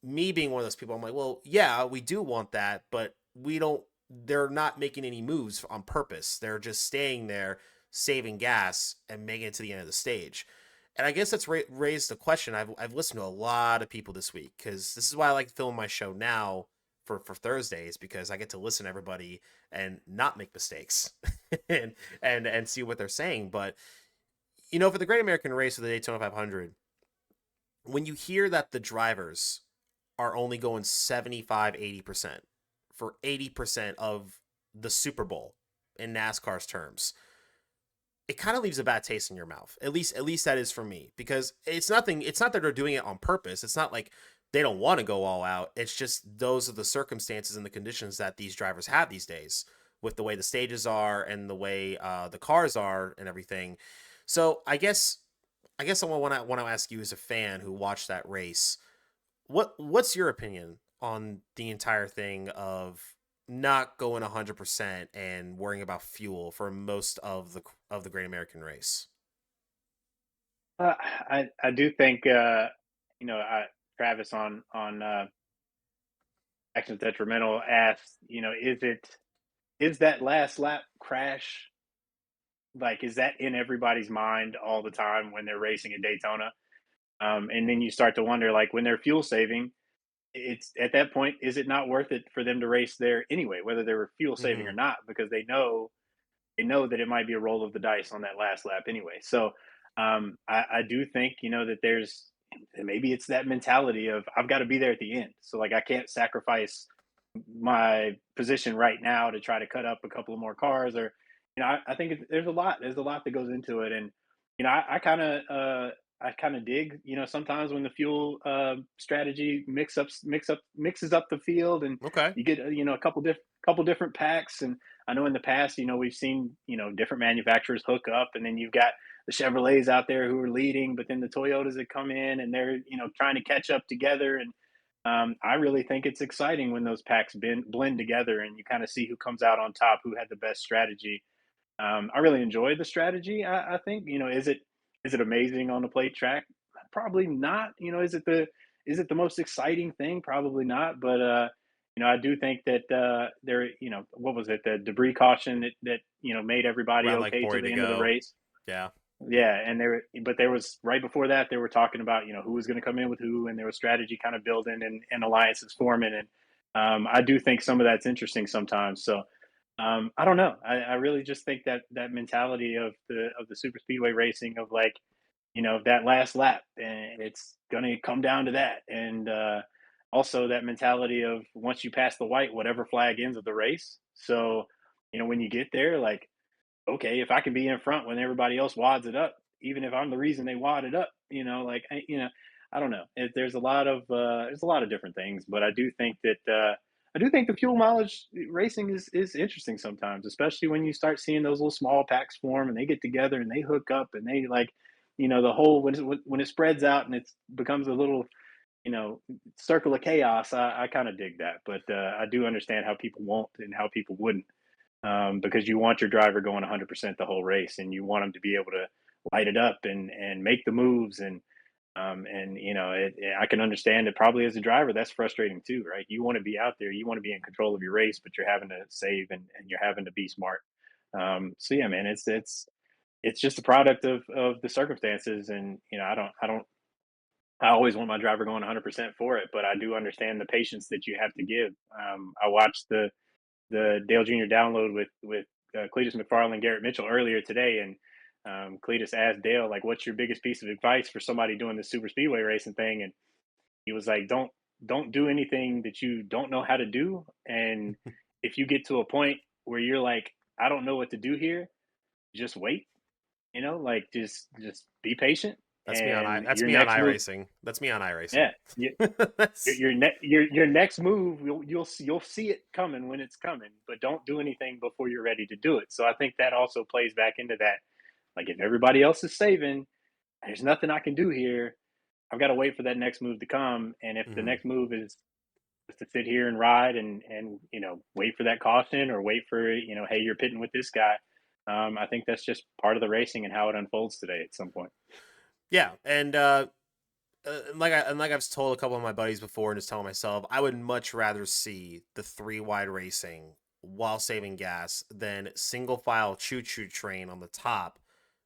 me being one of those people, I'm like, well, yeah, we do want that, but we don't. They're not making any moves on purpose. They're just staying there, saving gas, and making it to the end of the stage. And I guess that's raised the question. I've listened to a lot of people this week because this is why I like filming my show now for Thursdays, because I get to listen to everybody and not make mistakes and see what they're saying. But for the Great American Race of the Daytona 500, when you hear that the drivers are only going 75, 80% for 80% of the Super Bowl in NASCAR's terms, it kind of leaves a bad taste in your mouth. At least that is for me, because it's not that they're doing it on purpose. It's not like they don't want to go all out. It's just those are the circumstances and the conditions that these drivers have these days with the way the stages are and the way the cars are and everything. So I guess I want to ask you, as a fan who watched that race, what's your opinion on the entire thing of not going 100% and worrying about fuel for most of the Great American Race? I do think Travis on Actions Detrimental asked, is that last lap crash, like, is that in everybody's mind all the time when they're racing at Daytona? And then you start to wonder, like, when they're fuel saving, it's at that point, is it not worth it for them to race there anyway, whether they were fuel saving or Hmm. not, because they know that it might be a roll of the dice on that last lap anyway. So I do think that there's And maybe it's that mentality of I've got to be there at the end. So like I can't sacrifice my position right now to try to cut up a couple of more cars or I think there's a lot that goes into it and I kind of dig sometimes when the fuel strategy mixes up the field and Okay. you get a couple different packs and I know in the past we've seen different manufacturers hook up and then you've got the Chevrolets out there who are leading but then the Toyotas that come in and they're trying to catch up together and I really think it's exciting when those packs blend together and you kind of see who comes out on top, who had the best strategy. I really enjoy the strategy. I think is it amazing on the plate track? Probably not. Is it the most exciting thing? Probably not. But I do think that there. What was it? The debris caution that made everybody Around like okay till 40 the to end of the go. race. Yeah. Yeah, and there was right before that they were talking about who was going to come in with who, and there was strategy kind of building and alliances forming, and I do think some of that's interesting sometimes. So I don't know. I really just think that that mentality of the super speedway racing of like that last lap, and it's going to come down to that, and also that mentality of once you pass the white, whatever flag ends of the race. So when you get there, like okay, if I can be in front when everybody else wads it up, even if I'm the reason they wad it up, like I don't know. There's a lot of different things, but I do think the fuel mileage racing is interesting sometimes, especially when you start seeing those little small packs form and they get together and they hook up and they like, the whole when it spreads out and it becomes a little you know circle of chaos. I kind of dig that, but I do understand how people won't and how people wouldn't because you want your driver going 100% the whole race, and you want them to be able to light it up and make the moves, and I can understand it probably as a driver that's frustrating too, right? You want to be out there, you want to be in control of your race, but you're having to save and you're having to be smart. So yeah, man, it's just a product of the circumstances, and I always want my driver going 100% for it, but I do understand the patience that you have to give. I watched the Dale Jr. download with Cletus McFarland and Garrett Mitchell earlier today, and Cletus asked Dale like, "What's your biggest piece of advice for somebody doing this super speedway racing thing?" And he was like, "Don't do anything that you don't know how to do, and if you get to a point where you're like, I don't know what to do here, just wait. Like just be patient, and That's your me on next move, iRacing. That's me on iRacing. yeah, your That's your next move you'll see it coming when it's coming, but don't do anything before you're ready to do it. So I think that also plays back into that. Like if everybody else is saving, there's nothing I can do here. I've got to wait for that next move to come. And if the mhm. next move is to sit here and ride and wait for that caution or wait for hey, you're pitting with this guy. I think that's just part of the racing and how it unfolds today at some point. Yeah, and like I've told a couple of my buddies before, and just telling myself, I would much rather see the three wide racing while saving gas than single file choo choo train on the top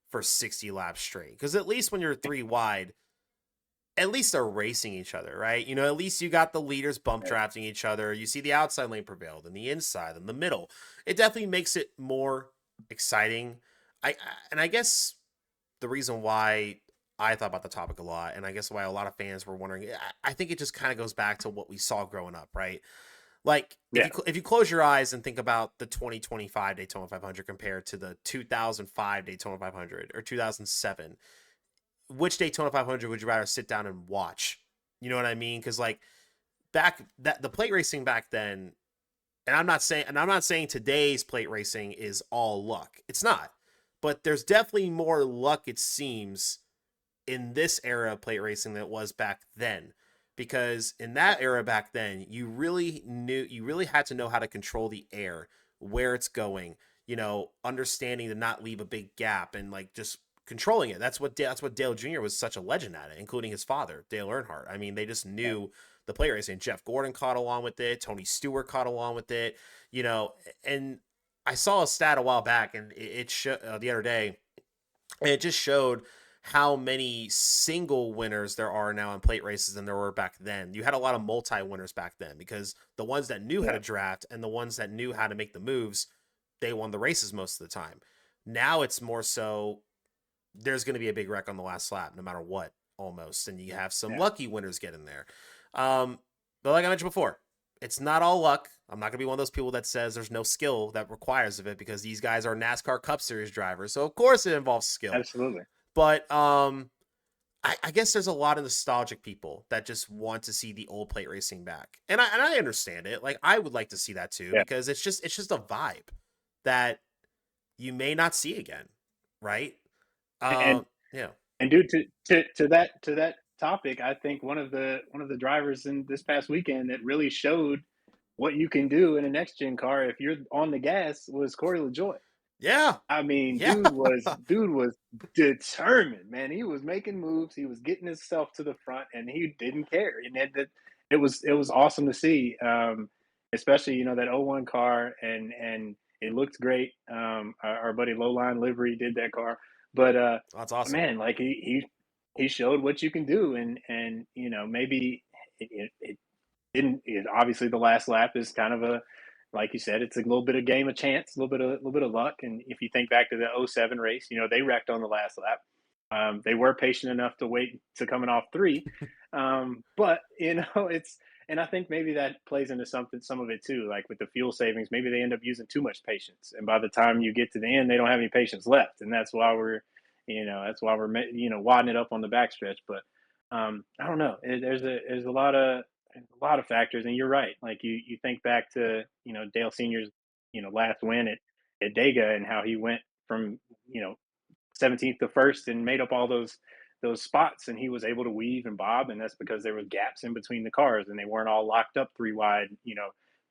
for 60 laps straight. Because at least when you're three wide, at least they're racing each other, right? At least you got the leaders bump Yeah. drafting each other. You see the outside lane prevailed and the inside and the middle. It definitely makes it more exciting. And I guess the reason why I thought about the topic a lot, and I guess why a lot of fans were wondering, I think it just kind of goes back to what we saw growing up, right? Like Yeah. if you close your eyes and think about the 2025 Daytona 500 compared to the 2005 Daytona 500 or 2007, which Daytona 500 would you rather sit down and watch? You know what I mean? Because like back that the plate racing back then, and I'm not saying today's plate racing is all luck. It's not, but there's definitely more luck, it seems, in this era of plate racing than it was back then. Because in that era back then, you really had to know how to control the air, where it's going, understanding to not leave a big gap and like just controlling it. That's what Dale Jr. was such a legend at it, including his father, Dale Earnhardt. I mean, they just Yeah. knew the plate racing. Jeff Gordon caught along with it, Tony Stewart caught along with it, and I saw a stat a while back, and it showed the other day, and it just showed how many single winners there are now in plate races than there were back then. You had a lot of multi winners back then because the ones that knew how to Yeah. draft and the ones that knew how to make the moves, they won the races most of the time. Now it's more so there's going to be a big wreck on the last lap no matter what almost, and you have some Yeah, lucky winners get in there. But like I mentioned before, it's not all luck. I'm not gonna be one of those people that says there's no skill that requires of it, because these guys are NASCAR Cup Series drivers, so of course it involves skill. absolutely. But I guess there's a lot of nostalgic people that just want to see the old plate racing back, and I understand it. Like, I would like to see that too, Yeah, because it's just a vibe that you may not see again, right? and Yeah, and due to that topic, I think one of the drivers in this past weekend that really showed what you can do in a next gen car if you're on the gas was Corey LaJoy. yeah, I mean, yeah. dude was determined, man. He was making moves. He was getting himself to the front, and he didn't care. And it was awesome to see, especially that '01 car, and it looked great. Our buddy Lowline Livery did that car, but That's awesome. man, like he showed what you can do, and maybe it didn't. Obviously, the last lap is kind of a, like you said, it's a little bit of game of chance, a little bit of luck. And if you think back to the '07 race, they wrecked on the last lap. They were patient enough to wait to coming off three, but it's, and I think maybe that plays into some of it too. Like with the fuel savings, maybe they end up using too much patience, and by the time you get to the end, they don't have any patience left, and that's why we're wadding it up on the backstretch. But I don't know. There's a lot of factors, and you're right. Like you think back to Dale Senior's last win at Dega, and how he went from 17th to first and made up all those spots, and he was able to weave and bob, and that's because there was gaps in between the cars, and they weren't all locked up three wide,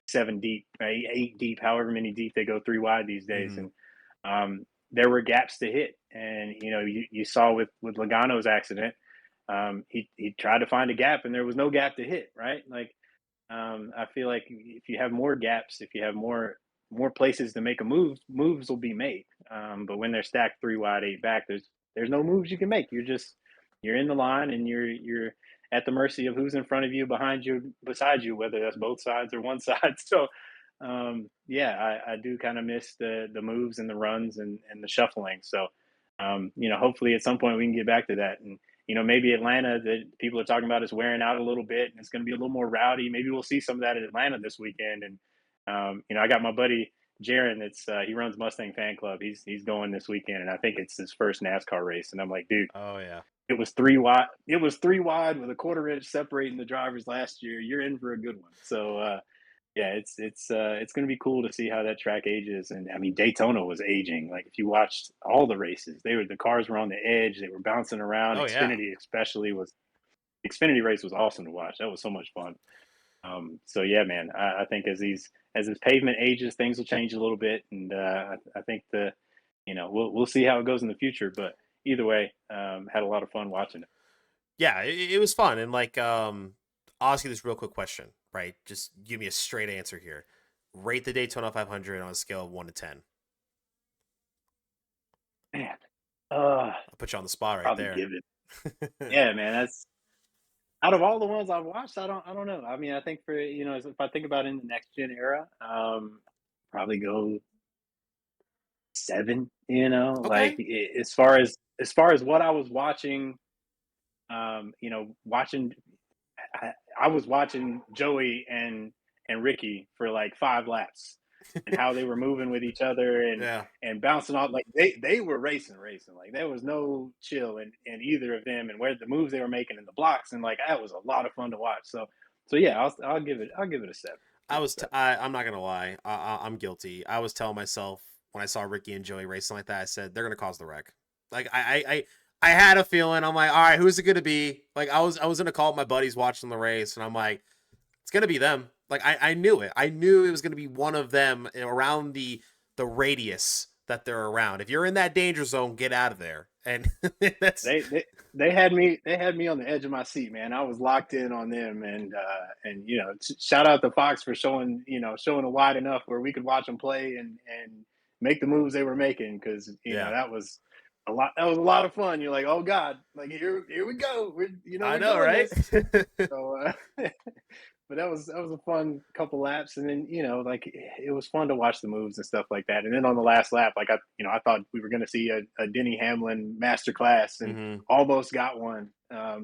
seven deep, eight deep, however many deep they go three wide these days. Hmm. And there were gaps to hit, and you saw with Logano's accident. He tried to find a gap, and there was no gap to hit. Right, like I feel like if you have more gaps, if you have more places to make a move, moves will be made. But when they're stacked three wide, eight back, there's no moves you can make. You're in the line, and you're at the mercy of who's in front of you, behind you, beside you, whether that's both sides or one side. So yeah, I do kind of miss the moves and the runs and the shuffling. So hopefully at some point we can get back to that. And maybe Atlanta, that people are talking about, is wearing out a little bit, and it's going to be a little more rowdy. Maybe we'll see some of that in Atlanta this weekend. And I got my buddy Jaron. He runs Mustang Fan Club. He's going this weekend, and I think it's his first NASCAR race. And I'm like, dude, Oh yeah. it was three wide. It was three wide with a quarter inch separating the drivers last year. You're in for a good one. So yeah, it's going to be cool to see how that track ages. And I mean, Daytona was aging. Like if you watched all the races, the cars were on the edge. They were bouncing around. Oh yeah. Xfinity especially was Xfinity race was awesome to watch. That was so much fun. So yeah, man, I think as this pavement ages, things will change a little bit, and I think we'll see how it goes in the future. But either way, had a lot of fun watching it. Yeah, it was fun. And like, I'll ask you this real quick question, right? Just give me a straight answer here. Rate the Daytona 500 on a scale of 1 to 10. Man, I'll put you on the spot right probably there. give it. Yeah, man, that's out of all the ones I've watched. I don't know. I mean, I think for if I think about in the next gen era, probably go 7. Like Okay. as far as what I was watching, watching. I was watching Joey and Ricky for like 5 laps, and how they were moving with each other, Yeah. and bouncing off. Like they were racing. Like there was no chill in either of them, and where the moves they were making in the blocks, and like that was a lot of fun to watch. So yeah, I'll give it a 7. Give it a 7. I'm not gonna lie. I'm guilty. I was telling myself when I saw Ricky and Joey racing like that, I said they're gonna cause the wreck. Like I had a feeling. I'm like, all right, who's it gonna be? Like I was in a call with my buddies watching the race, and I'm like, it's gonna be them. Like I knew it. I knew it was gonna be one of them around the radius that they're around. If you're in that danger zone, get out of there. And that's They they they had me on the edge of my seat, man. I was locked in on them, and shout out to Fox for showing it wide enough where we could watch them play and make the moves they were making, because yeah. that was a lot. That was a lot of fun. You're like, oh god, like here we go. I We're know, doing right? this. So, but that was a fun couple laps, and then like it was fun to watch the moves and stuff like that. And then on the last lap, like I thought we were going to see a Denny Hamlin masterclass, and Hmm. almost got one.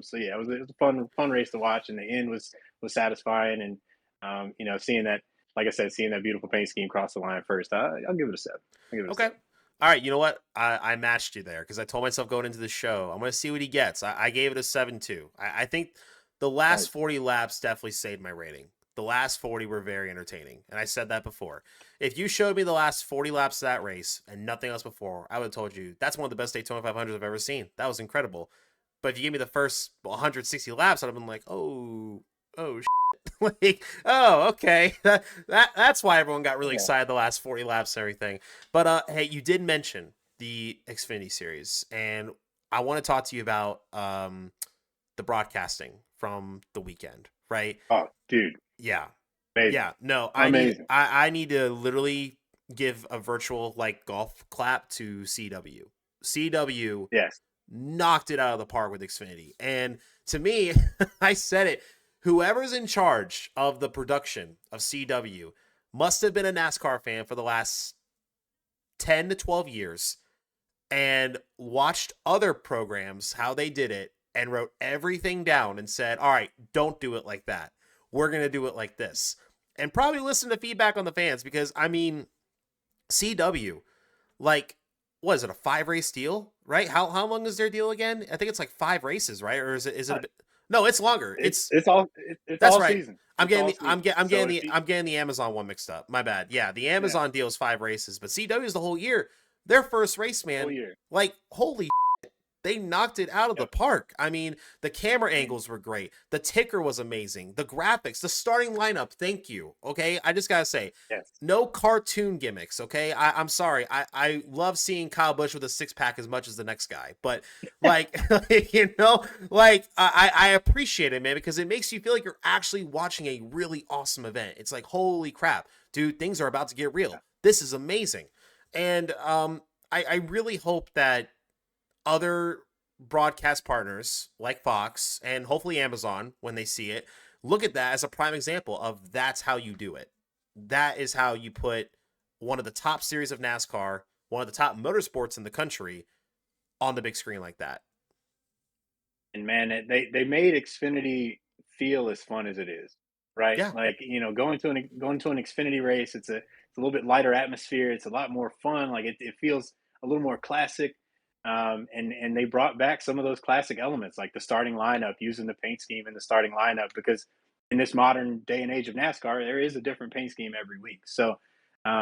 So yeah, it was a fun race to watch, and the end was satisfying, and seeing that, like I said, seeing that beautiful paint scheme cross the line first, I'll give it a 7. I'll give it a Okay. 7. All right. You know what? I matched you there because I told myself going into the show, I'm going to see what he gets. I gave it a 7 too. I think the last Nice. 40 laps definitely saved my rating. The last 40 were very entertaining. And I said that before. If you showed me the last 40 laps of that race and nothing else before, I would have told you that's one of the best Daytona 500s I've ever seen. That was incredible. But if you gave me the first 160 laps, I'd have been like, oh, like, oh, okay. That's why everyone got really Yeah. excited the last 40 laps and everything. But hey, you did mention the Xfinity series, and I want to talk to you about the broadcasting from the weekend, right? Oh, dude, Yeah. amazing, Yeah. No, amazing. I need to literally give a virtual like golf clap to CW. CW Yes. knocked it out of the park with Xfinity. And to me, I said it, whoever's in charge of the production of CW must have been a NASCAR fan for the last 10 to 12 years and watched other programs, how they did it, and wrote everything down and said, all right, don't do it like that. We're going to do it like this. And probably listen to feedback on the fans because, I mean, CW, like, what is it, a 5 race deal, right? How long is their deal again? I think it's like 5 races, right? Or is it a bit? No, it's longer. It's It's it's all it's That's all right. season. It's all season. So if you I'm getting the Amazon one mixed up. My bad. Yeah, the yeah, Amazon deal is 5 races, but CW is the whole year. Their first race, whole man, year. like holy, they knocked it out of the Yep. park. I mean, the camera I mean, angles were great. The ticker was amazing. The graphics, the starting lineup. Thank you. Okay, I just gotta say, yes. no cartoon gimmicks. Okay, I'm sorry. I love seeing Kyle Busch with a 6 pack as much as the next guy, but like like I appreciate it, man, because it makes you feel like you're actually watching a really awesome event. It's like holy crap, dude, things are about to get Yeah. real. This is amazing, and I really hope that other broadcast partners like Fox and hopefully Amazon, when they see it, look at that as a prime example of that's how you do it. That is how you put one of the top series of NASCAR, one of the top motorsports in the country on the big screen like that. And man, they made Xfinity feel as fun as it is, right? Yeah. Like going to an Xfinity race, it's a little bit lighter atmosphere. It's a lot more fun. Like it feels a little more classic. And they brought back some of those classic elements, like the starting lineup, using the paint scheme in the starting lineup, because in this modern day and age of NASCAR, there is a different paint scheme every week. So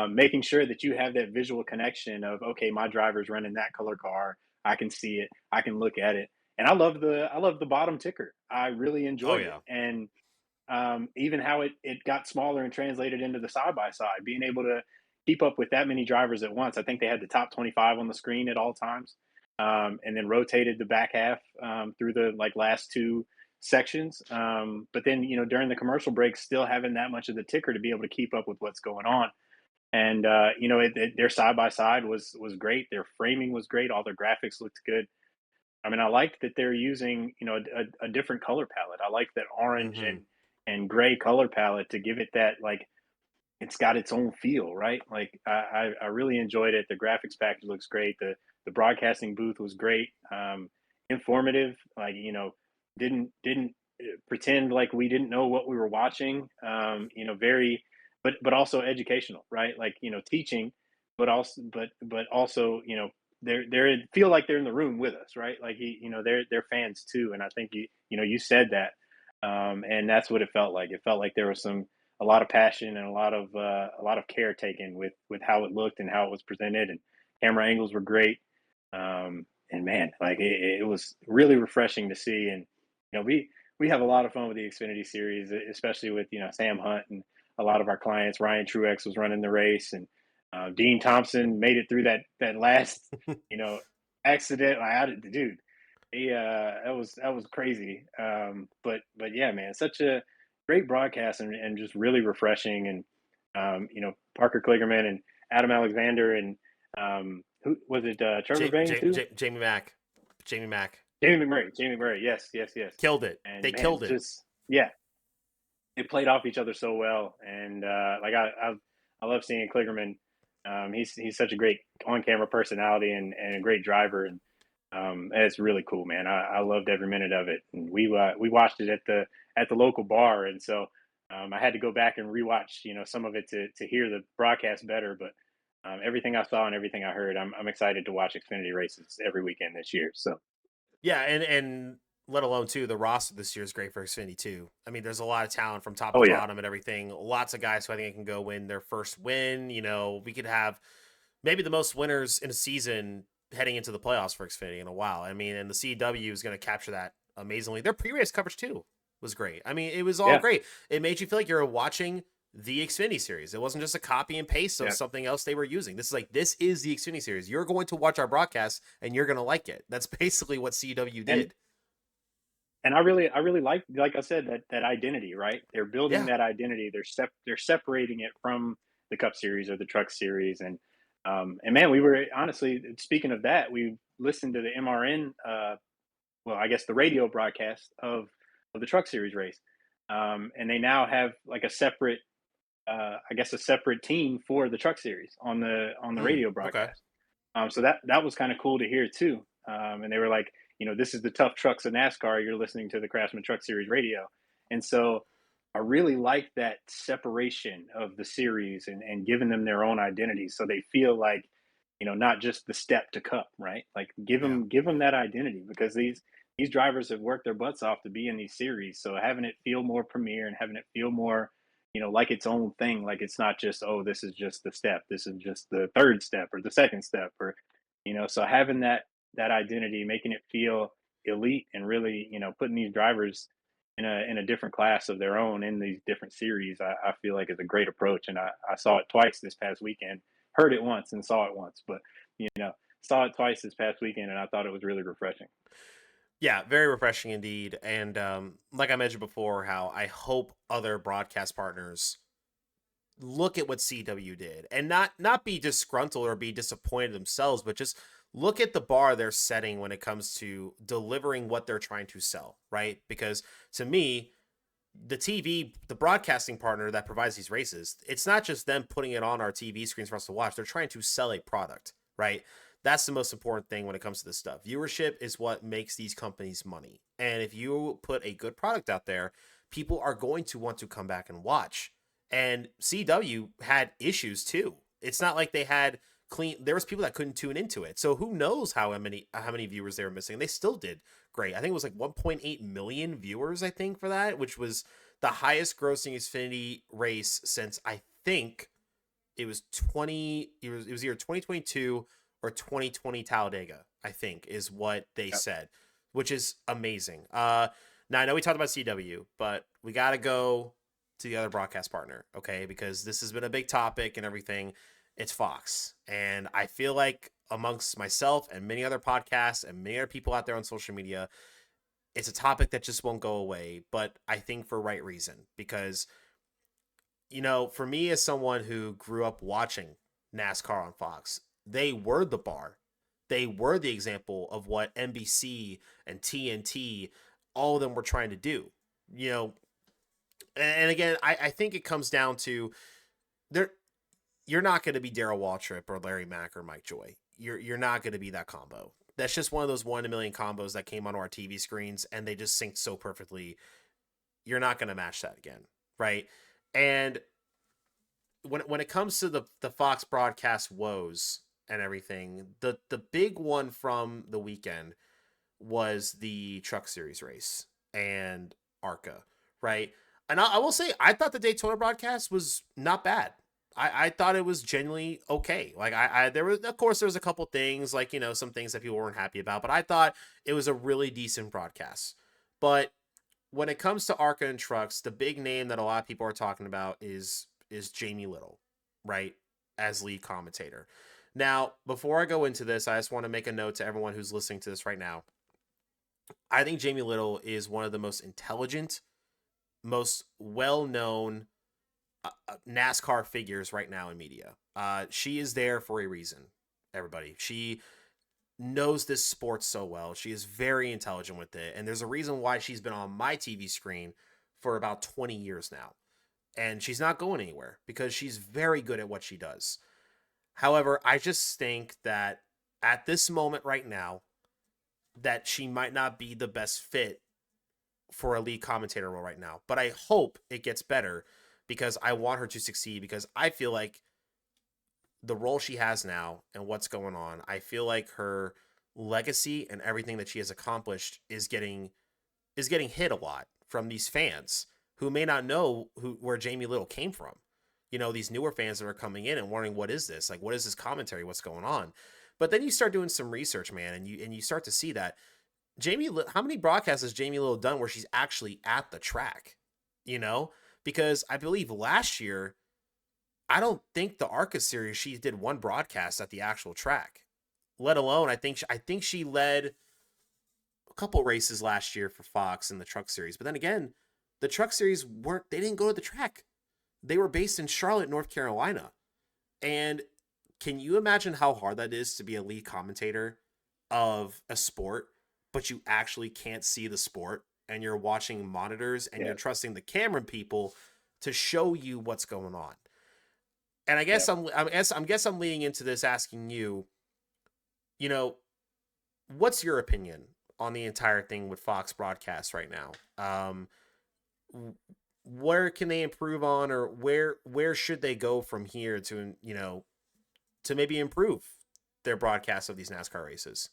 making sure that you have that visual connection of, okay, my driver's running that color car, I can see it, I can look at it, and I love the bottom ticker. I really Oh enjoyed it, yeah. and even how it got smaller and translated into the side by side, being able to keep up with that many drivers at once. I think they had the top 25 on the screen at all times, and then rotated the back half through the like last two sections. But then during the commercial breaks, still having that much of the ticker to be able to keep up with what's going on. And their side by side was great. Their framing was great. All their graphics looked good. I mean, I liked that they're using, a different color palette. I like that orange Mm-hmm. and gray color palette to give it that, like, it's got its own feel, right? Like I really enjoyed it. The graphics package looks great. The broadcasting booth was great. Informative. Like didn't pretend like we didn't know what we were watching. Very, but also educational, right? Like teaching, but also they're feel like they're in the room with us, right? Like they're fans too, and I think you said that, and that's what it felt like. It felt like there was a lot of passion and a lot of care taken with how it looked and how it was presented, and camera angles were great. And man, like it was really refreshing to see. And we have a lot of fun with the Xfinity series, especially with Sam Hunt and a lot of our clients. Ryan Truex was running the race, and Dean Thompson made it through that last you know accident. I did, dude. That was crazy. But yeah, man, such a great broadcast, and just really refreshing. And Parker Kligerman and Adam Alexander and Who was it? Trevor Bayne too? Jamie Mack. Jamie Mack. Jamie McMurray. Jamie McMurray. Yes, yes, yes. Killed it. And They man, killed it. just yeah, they played off each other so well. And like I love seeing Kligerman. He's such a great on camera personality and a great driver. And it's really cool, man. I loved every minute of it. And we watched it at the local bar, and so I had to go back and rewatch some of it to hear the broadcast better. But everything I saw and everything I heard, I'm excited to watch Xfinity races every weekend this year. So Yeah, and let alone too, the roster this year is great for Xfinity too. I mean, there's a lot of talent from top to oh yeah, bottom and everything. Lots of guys who I think can go win their first win. We could have maybe the most winners in a season heading into the playoffs for Xfinity in a while. I mean, and the CW is going to capture that amazingly. Their pre-race coverage too was great. I mean, it was all yeah, great. It made you feel like you're watching the Xfinity series. It wasn't just a copy and paste of yeah. something else they were using. This is the Xfinity series. You're going to watch our broadcast and you're going to like it. That's basically what CW And did. I really like I said, that identity, right? They're building Yeah. that identity. They're separating it from the Cup Series or the Truck Series, and man, we were honestly speaking of that, we listened to the MRN, well, I guess the radio broadcast of the Truck Series race, and they now have like a separate, I guess a separate team for the Truck Series on the radio Okay. broadcast. So that was kind of cool to hear too. And they were like, this is the tough trucks of NASCAR. You're listening to the Craftsman Truck Series radio, and so I really like that separation of the series and giving them their own identity, so they feel like, not just the step to Cup, right? Like Yeah. give them that identity, because these drivers have worked their butts off to be in these series. So having it feel more premier and having it feel more, like its own thing, like it's not just, oh, this is just the step, this is just the third step or the second step, or so having that identity, making it feel elite, and really, putting these drivers in a different class of their own in these different series, I feel like is a great approach. And I saw it twice this past weekend, heard it once and saw it once, but you know saw it twice this past weekend, and I thought it was really refreshing. Yeah, very refreshing indeed. And like I mentioned before, how I hope other broadcast partners look at what CW did and not be disgruntled or be disappointed themselves, but just look at the bar they're setting when it comes to delivering what they're trying to sell, right? Because to me, the broadcasting partner that provides these races, it's not just them putting it on our TV screens for us to watch. They're trying to sell a product, right? That's the most important thing when it comes to this stuff. Viewership is what makes these companies money. And if you put a good product out there, people are going to want to come back and watch. And CW had issues too. It's not like they had clean, there was people that couldn't tune into it. So who knows how many viewers they were missing. They still did great. I think it was like 1.8 million viewers, I think, for that, which was the highest grossing Xfinity race since I think it was either 2022 or 2020 Talladega, I think, is what they Yep. said, which is amazing. Now I know we talked about CW, but we got to go to the other broadcast partner, okay? Because this has been a big topic and everything. It's Fox. And I feel like amongst myself and many other podcasts and many other people out there on social media, it's a topic that just won't go away, but I think for right reason. Because, for me as someone who grew up watching NASCAR on Fox, they were the bar. They were the example of what NBC and TNT, all of them were trying to do. You know, and again, I think it comes down to there. You're not going to be Darrell Waltrip or Larry Mack or Mike Joy. You're not going to be that combo. That's just one of those 1 in a million combos that came onto our TV screens and they just synced so perfectly. You're not going to match that again, right? And when it comes to the Fox broadcast woes and everything, the big one from the weekend was the Truck Series race and ARCA, right? And I will say, I thought the Daytona broadcast was not bad. I thought it was genuinely okay. Like there was, of course, there was a couple things, like, some things that people weren't happy about, but I thought it was a really decent broadcast. But when it comes to ARCA and trucks, the big name that a lot of people are talking about is Jamie Little, right? As lead commentator. Now, before I go into this, I just want to make a note to everyone who's listening to this right now. I think Jamie Little is one of the most intelligent, most well-known NASCAR figures right now in media. She is there for a reason. everybody. She knows this sport so well. She is very intelligent with it. And there's a reason why she's been on my TV screen for about 20 years now. And she's not going anywhere because she's very good at what she does. However, I just think that at this moment right now, that she might not be the best fit for a lead commentator role right now. But I hope it gets better because I want her to succeed, because I feel like the role she has now and what's going on, I feel like her legacy and everything that she has accomplished is getting hit a lot from these fans who may not know where Jamie Little came from. You know, these newer fans that are coming in and wondering, what is this? Like, what is this commentary? What's going on? But then you start doing some research, man, and you start to see that how many broadcasts has Jamie Little done where she's actually at the track? You know, because I believe last year, I don't think the ARCA series she did one broadcast at the actual track. Let alone, I think she led a couple races last year for Fox in the truck series. But then again, the truck series they didn't go to the track. They were based in Charlotte, North Carolina. And can you imagine how hard that is to be a lead commentator of a sport, but you actually can't see the sport and you're watching monitors and you're trusting the camera people to show you what's going on? And I guess I'm leading into this asking you, you know, what's your opinion on the entire thing with Fox broadcasts right now? Where can they improve on, or where should they go from here to, you know, to maybe improve their broadcast of these NASCAR races?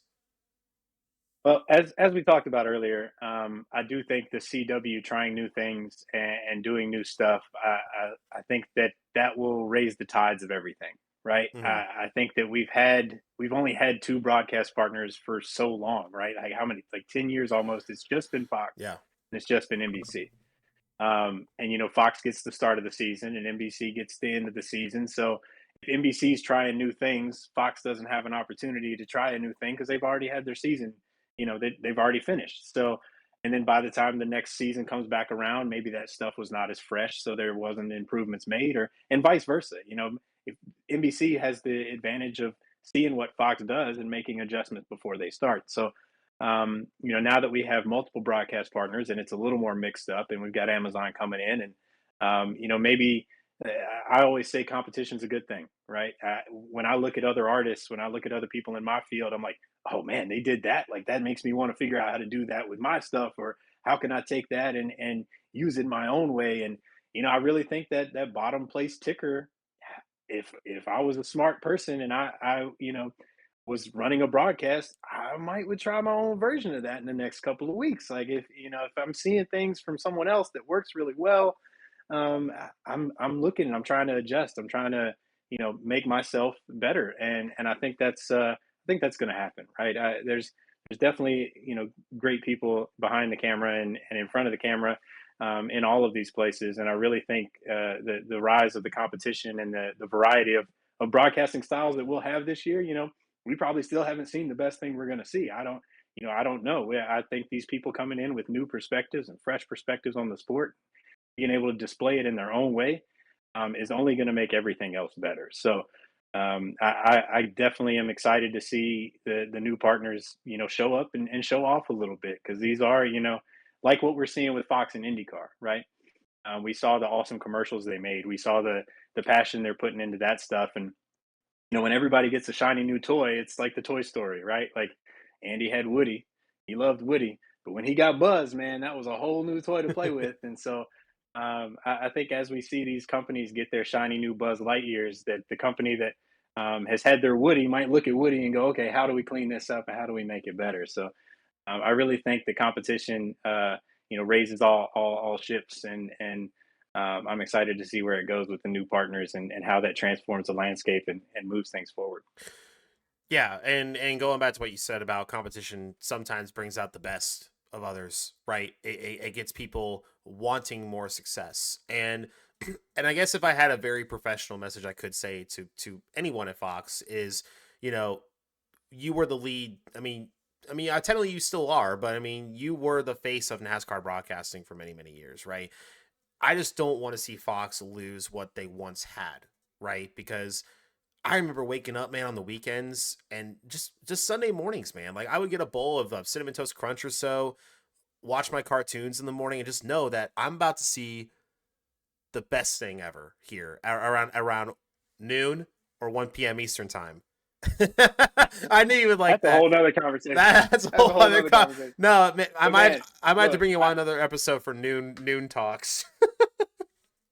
Well, as we talked about earlier, I do think the CW trying new things and doing new stuff. I think that will raise the tides of everything, right? Mm-hmm. I think that we've only had two broadcast partners for so long, right? Like how many? Like 10 years almost. It's just been Fox Yeah. and it's just been NBC. And you know, Fox gets the start of the season and NBC gets the end of the season. So if NBC's trying new things, Fox doesn't have an opportunity to try a new thing because they've already had their season. You know, they've already finished. So, and then by the time the next season comes back around, maybe that stuff was not as fresh, so there wasn't improvements made, or and vice versa. You know, if NBC has the advantage of seeing what Fox does and making adjustments before they start. So you know, now that we have multiple broadcast partners and it's a little more mixed up, and we've got Amazon coming in, and you know, maybe I always say competition's a good thing, right? When I look at other artists, when I look at other people in my field, I'm like, oh man, they did that. Like that makes me want to figure out how to do that with my stuff, or how can I take that and use it my own way? And you know, I really think that that bottom place ticker, if I was a smart person and I you know was running a broadcast, I might would try my own version of that in the next couple of weeks. Like if you know if I'm seeing things from someone else that works really well, I'm looking and I'm trying to adjust. I'm trying to you know make myself better, and I think that's going to happen, right? There's definitely you know great people behind the camera and in front of the camera. In all of these places, and I really think the rise of the competition and the variety of broadcasting styles that we'll have this year, you know, we probably still haven't seen the best thing we're going to see. You know, I don't know. I think these people coming in with new perspectives and fresh perspectives on the sport, being able to display it in their own way, is only going to make everything else better. So, I definitely am excited to see the new partners, you know, show up and show off a little bit, because these are, you know, like what we're seeing with Fox and IndyCar, right? We saw the awesome commercials they made. We saw the passion they're putting into that stuff, and you know, when everybody gets a shiny new toy, it's like the Toy Story, right? Like Andy had Woody, he loved Woody, but when he got Buzz, man, that was a whole new toy to play with. And so, I think as we see these companies get their shiny new Buzz Lightyears, that the company that has had their Woody might look at Woody and go, okay, how do we clean this up and how do we make it better? So, I really think the competition, you know, raises all ships, and I'm excited to see where it goes with the new partners and how that transforms the landscape and moves things forward. Yeah, and going back to what you said about competition, sometimes brings out the best of others, right? It gets people wanting more success, and I guess if I had a very professional message I could say to anyone at Fox is, you know, you were the lead. Technically you still are, but I mean, you were the face of NASCAR broadcasting for many, many years, right? I just don't want to see Fox lose what they once had, right? Because I remember waking up, man, on the weekends and just Sunday mornings, man. Like I would get a bowl of cinnamon toast crunch or so, watch my cartoons in the morning, and just know that I'm about to see the best thing ever here around noon or 1 p.m. Eastern time. I knew you would like That's a that. whole nother conversation. That's a That's a whole whole other. nother conversation. No, But man, I might have to look, bring you on another episode for noon talks.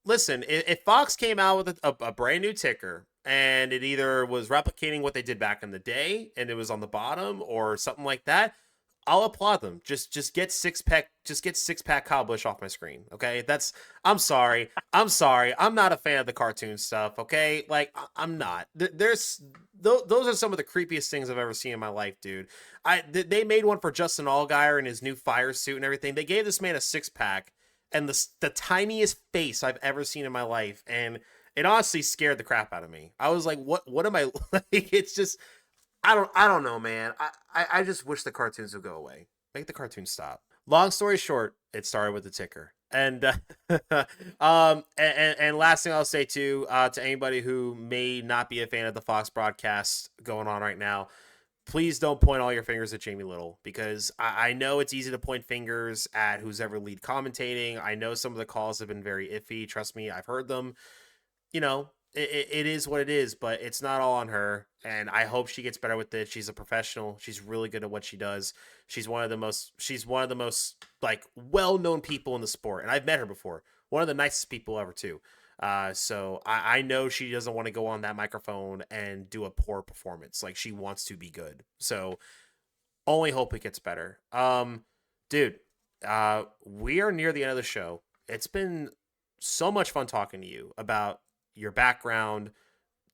Listen, if Fox came out with a brand new ticker and it either was replicating what they did back in the day and it was on the bottom or something like that, I'll applaud them. Just get six pack Kyle Busch off my screen. Okay, that's I'm sorry. I'm sorry. I'm not a fan of the cartoon stuff. Okay, like I'm not. There's those are some of the creepiest things I've ever seen in my life, dude. They made one for Justin Allgaier in his new fire suit and everything. They gave this man a six pack and the tiniest face I've ever seen in my life, and it honestly scared the crap out of me. I was like, what am I like? It's just I don't know, man. I just wish the cartoons would go away. Make the cartoons stop. Long story short, it started with the ticker. And and last thing I'll say too, to anybody who may not be a fan of the Fox broadcast going on right now, please don't point all your fingers at Jamie Little because I know it's easy to point fingers at who's ever lead commentating. I know some of the calls have been very iffy. Trust me, I've heard them. You know, it is what it is, but it's not all on her. And I hope she gets better with it. She's a professional. She's really good at what she does. She's one of the most like well-known people in the sport. And I've met her before. One of the nicest people ever too. So I know she doesn't want to go on that microphone and do a poor performance. Like she wants to be good. So only hope it gets better. Dude, we are near the end of the show. It's been so much fun talking to you about your background,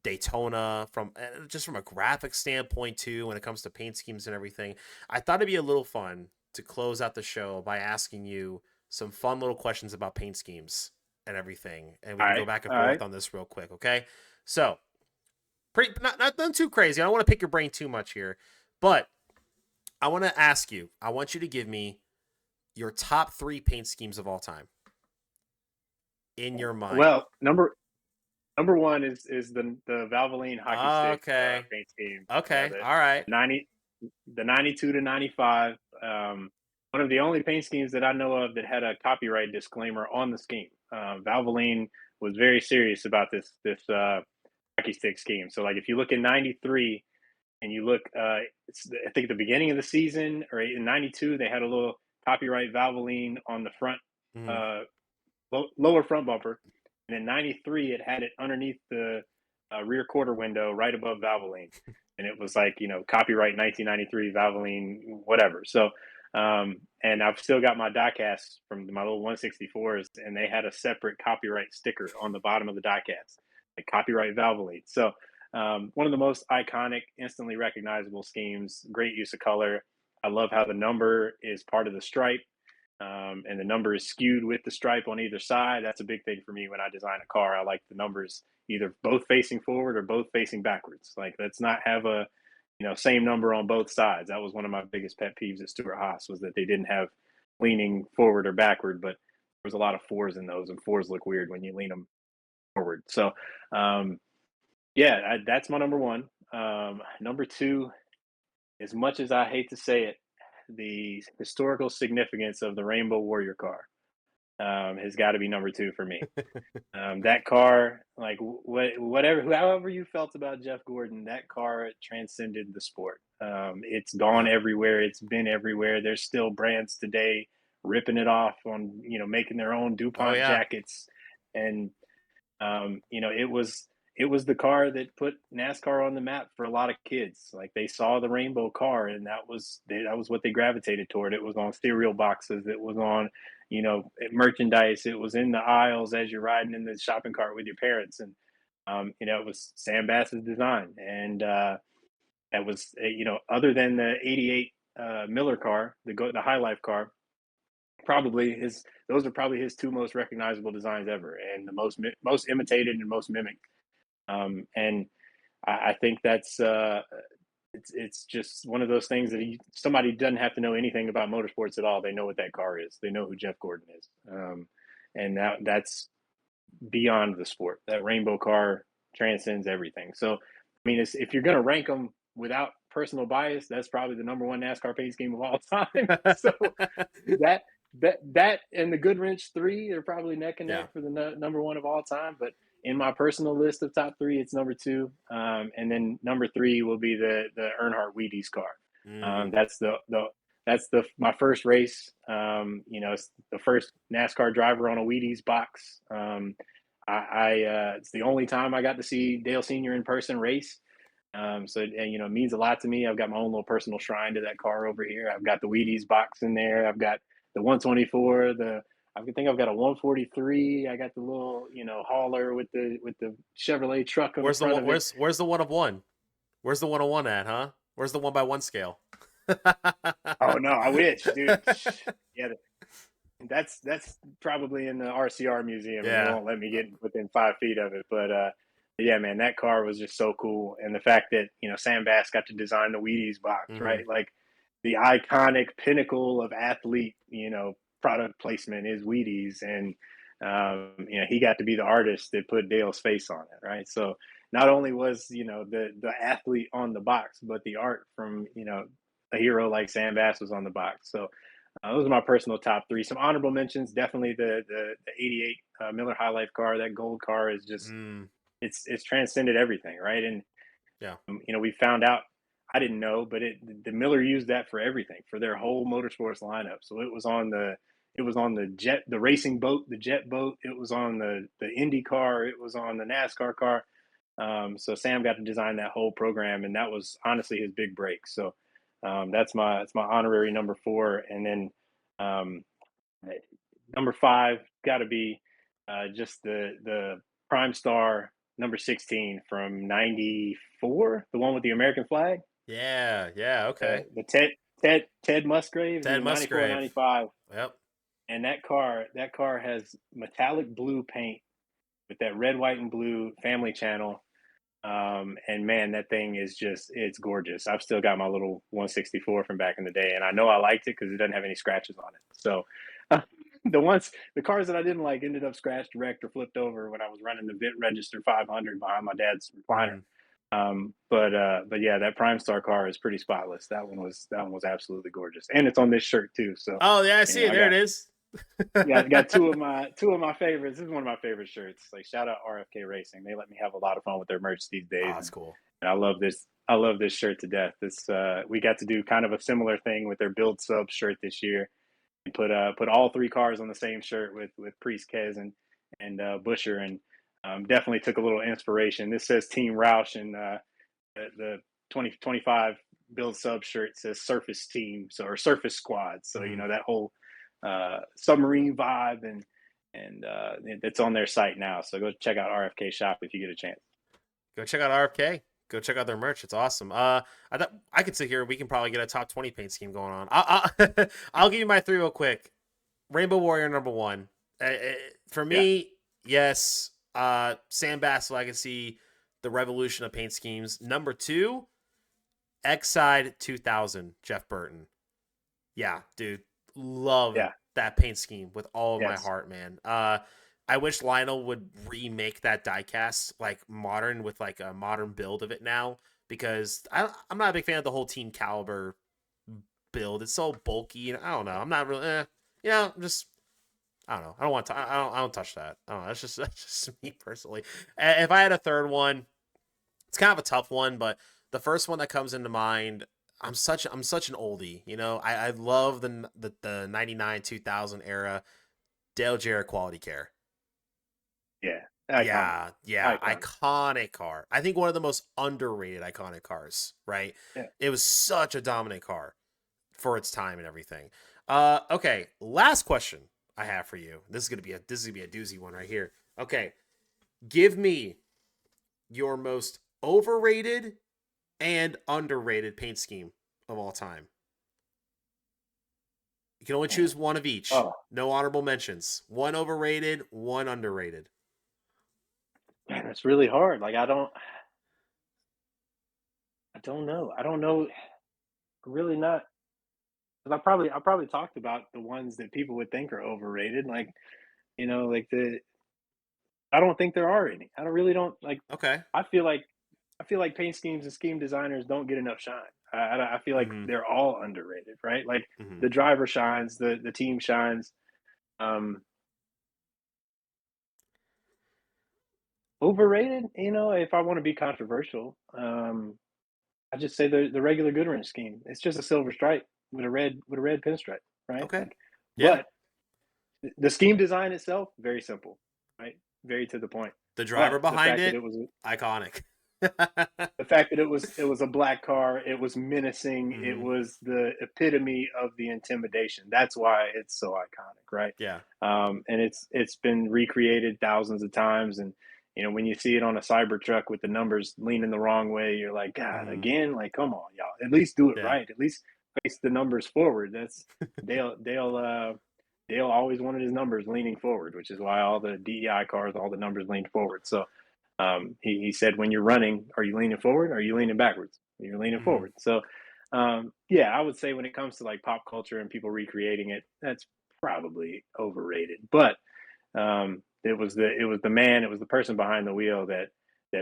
Daytona, from just from a graphic standpoint too, when it comes to paint schemes and everything. I thought it'd be a little fun to close out the show by asking you some fun little questions about paint schemes and everything, and we all can go right, back and all forth right. on this real quick, okay? So, not nothing too crazy. I don't want to pick your brain too much here, but I want to ask you. I want you to give me your top three paint schemes of all time in your mind. Well, number one is the Valvoline hockey stick Okay. paint scheme. Okay. All right. 90 the 92 to 95. One of the only paint schemes that I know of that had a copyright disclaimer on the scheme. Valvoline was very serious about this hockey stick scheme. So like if you look in 93 and you look, I think at the beginning of the season or in 92, they had a little copyright Valvoline on the front, Mm. uh, lower front bumper. And in 93, it had it underneath the rear quarter window right above Valvoline. And it was like, copyright 1993 Valvoline, whatever. So, and I've still got my diecast from my little 164s, and they had a separate copyright sticker on the bottom of the diecast, like copyright Valvoline. So, one of the most iconic, instantly recognizable schemes, great use of color. I love how the number is part of the stripe, and the number is skewed with the stripe on either side. That's a big thing for me when I design a car. I like the numbers either both facing forward or both facing backwards. Like let's not have a same number on both sides. That was one of my biggest pet peeves at Stuart Haas was that they didn't have leaning forward or backward, but there was a lot of fours in those, and fours look weird when you lean them forward. So yeah, that's my number one. Number two, as much as I hate to say it, the historical significance of the Rainbow Warrior car has got to be number two for me. That car, like whatever, however you felt about Jeff Gordon, that car transcended the sport. It's gone Yeah. everywhere. It's been everywhere. There's still brands today ripping it off on, making their own Oh DuPont yeah. jackets, and it was the car that put NASCAR on the map for a lot of kids. Like they saw the rainbow car, and that was what they gravitated toward. It was on cereal boxes. It was on, merchandise. It was in the aisles as you're riding in the shopping cart with your parents, and it was Sam Bass's design, and that was other than the '88 Miller car, the High Life car, probably his those are probably his two most recognizable designs ever, and the most imitated and most mimicked. And I think that's it's just one of those things that somebody doesn't have to know anything about motorsports at all. They know what that car is. They know who Jeff Gordon is, and that's beyond the sport. That rainbow car transcends everything. So mean, if you're gonna rank them without personal bias, that's probably the number one NASCAR paint scheme of all time. So that that and the Goodwrench 3 are probably neck and Yeah. neck for the number one of all time. But in my personal list of top three, it's number two, and then number three will be the Earnhardt Wheaties car. Mm. That's the my first race. It's the first NASCAR driver on a Wheaties box. It's the only time I got to see Dale Sr. in person race. It means a lot to me. I've got my own little personal shrine to that car over here. I've got the Wheaties box in there. I've got the 124. I think I've got a 143. I got the little hauler with the Chevrolet truck on the Where's the front one? of it. Where's the 1 of 1? Where's the 1 of 1 at, huh? Where's the 1 by 1 scale? Oh no, I wish, dude. Yeah, that's probably in the RCR museum, and they Yeah. won't let me get within 5 feet of it. But yeah, man, that car was just so cool, and the fact that Sam Bass got to design the Wheaties box, Mm-hmm. right? Like the iconic pinnacle of athlete, product placement is Wheaties, and he got to be the artist that put Dale's face on it, right? So not only was the athlete on the box, but the art from a hero like Sam Bass was on the box. So those are my personal top three. Some honorable mentions, definitely the '88 Miller High Life car. That gold car is just it's transcended everything, right? And Yeah. we found out. I didn't know, but the Miller used that for everything, for their whole motorsports lineup. So it was on the jet, the racing boat, the jet boat. It was on the Indy car. It was on the NASCAR car. So Sam got to design that whole program, and that was honestly his big break. So that's my honorary number four, and then number five got to be just the Prime Star number 16 from '94, the one with the American flag. Yeah. Yeah. Okay. The Ted Musgraves, Ted either '94 or Musgrave. '95, Yep. and that car has metallic blue paint with that red, white, and blue family channel. And man, that thing is it's gorgeous. I've still got my little 164 from back in the day, and I know I liked it because it doesn't have any scratches on it. So uh, the cars that I didn't like ended up scratched, wrecked, or flipped over when I was running the Vit Register 500 behind my dad's recliner. But yeah, that Prime Star car is pretty spotless. That one was absolutely gorgeous, and it's on this shirt too. So Oh yeah, I see it. I There got it is. got two of my favorites. This is one of my favorite shirts. Like shout out RFK Racing. They let me have a lot of fun with their merch these Oh, days, that's cool. and I love this. I love this shirt to death. We got to do kind of a similar thing with their Build Sub shirt this year, and put all three cars on the same shirt with Preece, Kez, and Busher, and definitely took a little inspiration. This says Team Roush, and the 2025 Build Sub shirt says Surface Team, or Surface Squad. So that whole submarine vibe, and it's on their site now. So go check out RFK Shop if you get a chance. Go check out RFK. Go check out their merch. It's awesome. I could sit here. We can probably get a top 20 paint scheme going on. I'll give you my three real quick. Rainbow Warrior number one. For me, yes. Sam Bass Legacy, the revolution of paint schemes. Number two, X-Side 2000, Jeff Burton. Yeah, dude. Love that paint scheme with all of my heart, man. I wish Lionel would remake that diecast like modern, with like a modern build of it now, because I'm not a big fan of the whole Team Caliber build. It's so bulky, and I don't know. I'm not really, I'm just, I don't know. I don't want to. I don't touch that. I don't know. That's just me personally. If I had a third one, it's kind of a tough one, but the first one that comes into mind. I'm such an oldie, I love the 99 2000 era Dale Jarrett Quality Care. Yeah. Iconic. Yeah. Iconic car. I think one of the most underrated iconic cars, right? Yeah. It was such a dominant car for its time and everything. Okay, last question I have for you. This is gonna be a doozy one right here. Okay. Give me your most overrated and underrated paint scheme of all time. You can only choose one of each. Oh. No honorable mentions. One overrated, one underrated. Man, it's really hard. Like I don't know. I don't know. Really not. Because I probably talked about the ones that people would think are overrated. Like like I don't think there are any. I don't really don't like. Okay. I feel like I feel like paint schemes and scheme designers don't get enough shine. I feel like Mm-hmm. they're all underrated, right? Like Mm-hmm. the driver shines, the team shines. Um, Overrated, if I want to be controversial, I just say the regular Goodwrench scheme. It's just a silver stripe with a red pinstripe, right? Okay. Like, Yeah. but the scheme design itself, very simple, right? Very to the point. The driver But behind it, iconic. the fact that it was a black car, it was menacing, it Mm-hmm. was the epitome of the intimidation. That's why it's so iconic, right? Yeah. And it's been recreated thousands of times, and when you see it on a Cybertruck with the numbers leaning the wrong way, you're like, God, Mm-hmm. again, like, come on, y'all, at least do it Yeah. right, at least face the numbers forward. That's Dale always wanted his numbers leaning forward, which is why all the DEI cars, all the numbers leaned forward. So he said, when you're running, are you leaning forward? Or are you leaning backwards? You're leaning Mm-hmm. forward. So, yeah, I would say when it comes to like pop culture and people recreating it, that's probably overrated. But it was the man, it was the person behind the wheel that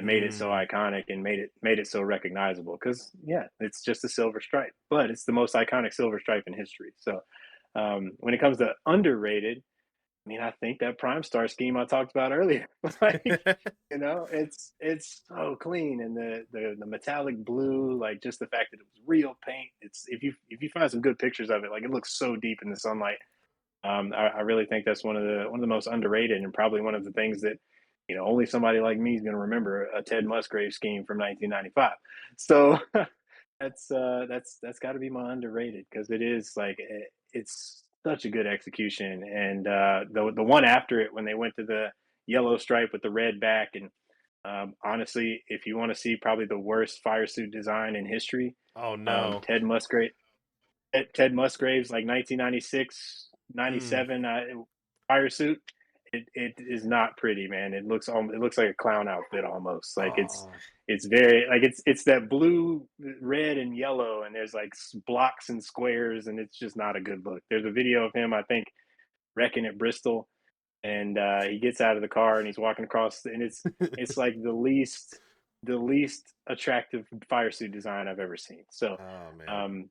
made it so Mm. iconic and made it so recognizable. Because yeah, it's just a silver stripe, but it's the most iconic silver stripe in history. So when it comes to underrated, I mean, I think that Prime Star scheme I talked about earlier, like, it's so clean, and the metallic blue, like just the fact that it was real paint. It's if you find some good pictures of it, like it looks so deep in the sunlight. I really think that's one of the most underrated, and probably one of the things that only somebody like me is going to remember, a Ted Musgrave scheme from 1995. So that's got to be my underrated, because it is like it's such a good execution. And the one after it, when they went to the yellow stripe with the red back, and honestly, if you want to see probably the worst fire suit design in history, Oh um, no. Ted Musgrave Ted Musgrave's like 1996, Mm. 97 fire suit. It is not pretty, man. It looks like a clown outfit almost. Like Oh. it's very like it's that blue, red, and yellow, and there's like blocks and squares, and it's just not a good look. There's a video of him, I think, wrecking at Bristol, and he gets out of the car and he's walking across, and it's like the least attractive fire suit design I've ever seen. So Oh man. um,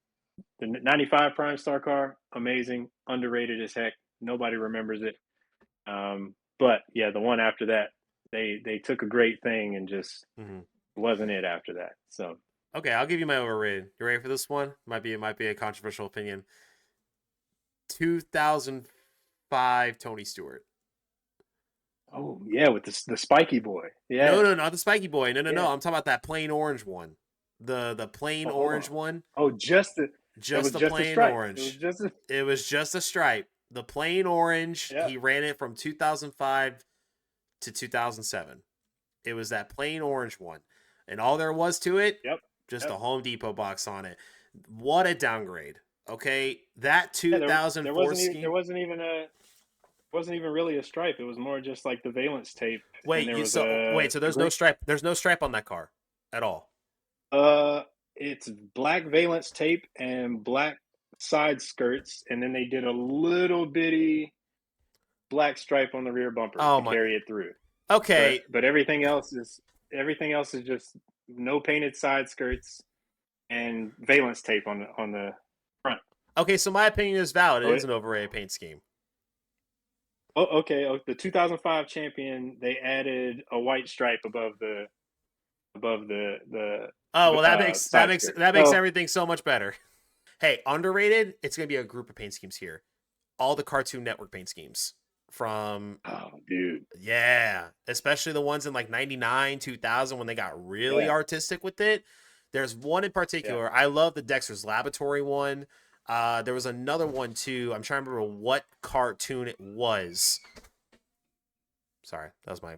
the 95 Prime Star car, amazing, underrated as heck. Nobody remembers it. But yeah, the one after that, they took a great thing and just Mm-hmm. wasn't it after that. So, Okay, I'll give you my overrated. You ready for this one? Might be a controversial opinion. 2005 Tony Stewart. oh yeah, with the spiky boy. No, Yeah, no, not the spiky boy. No, no, no. yeah. I'm talking about that plain orange one. The plain Oh, hold orange on. one. Oh, it Just was the just a plain stripe. It was orange. just a, It was just a stripe. The plain orange. yeah. He ran it from 2005 to 2007. It was that plain orange one. And all there was to it, Yep. just Yep. a Home Depot box on it. What a downgrade. Okay, that Yeah, there 2004 scheme. wasn't even really a stripe. It was more just like the valence tape, and Wait, there you was so wait, so a there's no green. stripe. There's no stripe on that car at all. Uh, it's black valence tape and black side skirts, and then they did a little bitty black stripe on the rear bumper Oh to my. carry it through. But Okay. but everything else is just no painted side skirts and valence tape on the front. Okay, so my opinion is valid. It Oh, is an overrated paint scheme. okay. Oh, the 2005 champion, they added a white stripe Oh the well, side skirt. that makes So, everything so much better. Hey, underrated. It's gonna be a group of paint schemes here. All the Cartoon Network paint schemes from oh, dude, yeah, especially the ones in like 99, 2000 when they got really yeah, artistic with it. There's one in yeah. particular. I love the Dexter's Laboratory one. There was another one too. I'm trying to remember what cartoon it was. Sorry, that was my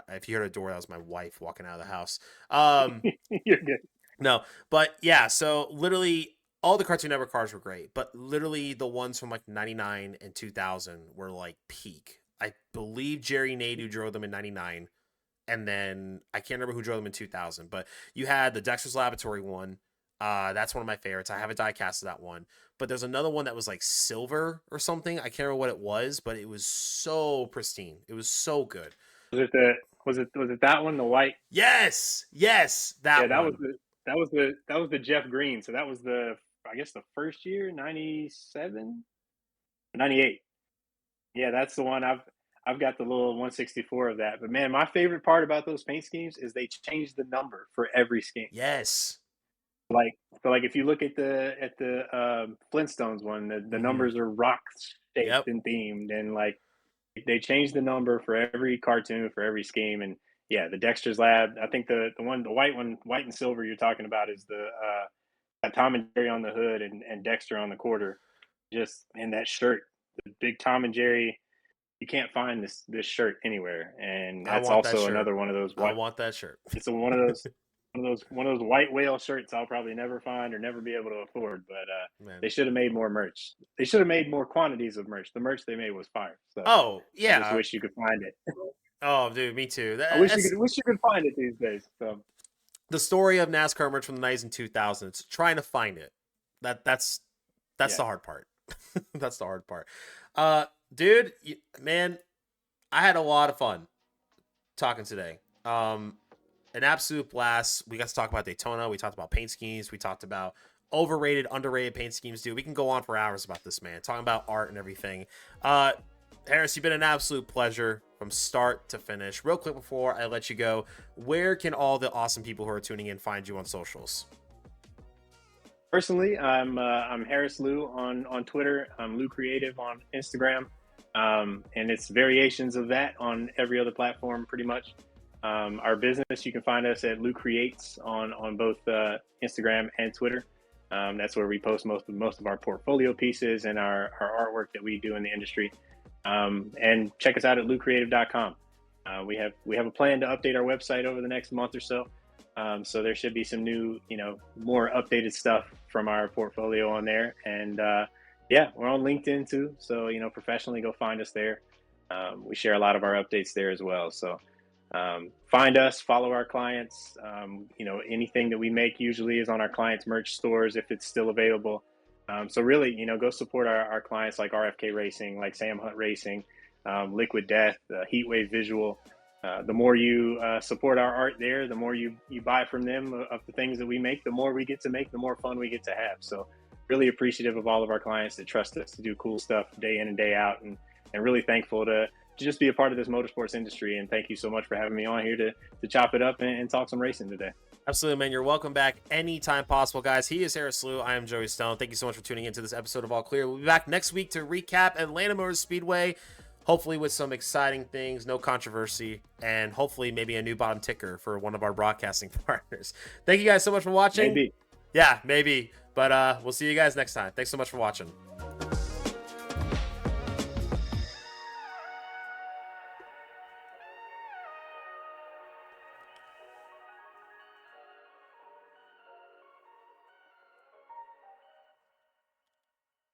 if you heard a door, that was my wife walking out of the house. You're good. No, but yeah, so literally all the Cartoon Network cars were great, but literally the ones from like 99 and 2000 were like peak. I believe Jerry Nadeau drove them in 99, and then I can't remember who drove them in 2000, but you had the Dexter's Laboratory one. That's one of my favorites. I haven't die casted that one, but there's another one that was like silver or something. I can't remember what it was, but it was so pristine. It was so good. Was it the Was it that one, the white? Yes, yes, Yeah, that that was one. the Jeff Green. So that was I guess the first year, 97, 98. Yeah, that's the one. I've got the little 164 of that. But man, my favorite part about those paint schemes is they changed the number for every scheme. Yes. Like like if you look at the Flintstones one, the Hmm. numbers are rock shaped Yep. and themed, and like they changed the number for every cartoon for every scheme. And yeah, the Dexter's Lab. I think the white one, white and silver you're talking about is the got Tom and Jerry on the hood and Dexter on the quarter. Just in that shirt, the big Tom and Jerry. You can't find this shirt anywhere, and I that's want that also shirt. another one of those I white. want that shirt. It's one of those white whale shirts I'll probably never find or never be able to afford. But Man. they should have made more merch. They should have made more quantities of merch. The merch they made was fire. So Oh, I just yeah. wish you could find it. Oh, dude, me too. I That's wish you could find it these days. So the story of NASCAR merch from the 90s and 2000s. Trying to find it. That's yeah, the hard part. That's the hard part. Uh, dude, man, I had a lot of fun talking today. An absolute blast. We got to talk about Daytona. We talked about paint schemes. We talked about overrated, underrated paint schemes, dude. We can go on for hours about this, man. Talking about art and everything. Harris, you've been an absolute pleasure from start to finish. Real quick before I let you go, where can all the awesome people who are tuning in find you on socials? personally, I'm Harris Lue on Twitter. I'm Lue Creative on Instagram, and it's variations of that on every other platform, pretty much. Our business, you can find us at Lue Creates on both Instagram and Twitter. That's where we post most of our portfolio pieces and our artwork that we do in the industry. And check us out at luecreative.com. We have a plan to update our website over the next month or so. So there should be some new, more updated stuff from our portfolio on there. And yeah, we're on LinkedIn too. So, professionally, go find us there. We share a lot of our updates there as well. So find us, follow our clients. Anything that we make usually is on our clients' merch stores if it's still available. So really, go support our clients like RFK Racing, like Sam Hunt Racing, Liquid Death, Heatwave Visual. The more you support our art there, the more you buy from them of the things that we make, the more we get to make, the more fun we get to have. So really appreciative of all of our clients that trust us to do cool stuff day in and day out, and really thankful to just be a part of this motorsports industry. And thank you so much for having me on here to chop it up and talk some racing today. Absolutely, man. You're welcome back anytime possible, guys. He is Harris Lue. I am Joey Stone. Thank you so much for tuning into this episode of All Clear. We'll be back next week to recap Atlanta Motor Speedway, hopefully with some exciting things, no controversy, and hopefully maybe a new bottom ticker for one of our broadcasting partners. Thank you guys so much for watching. Maybe. Yeah, maybe. But we'll see you guys next time. Thanks so much for watching.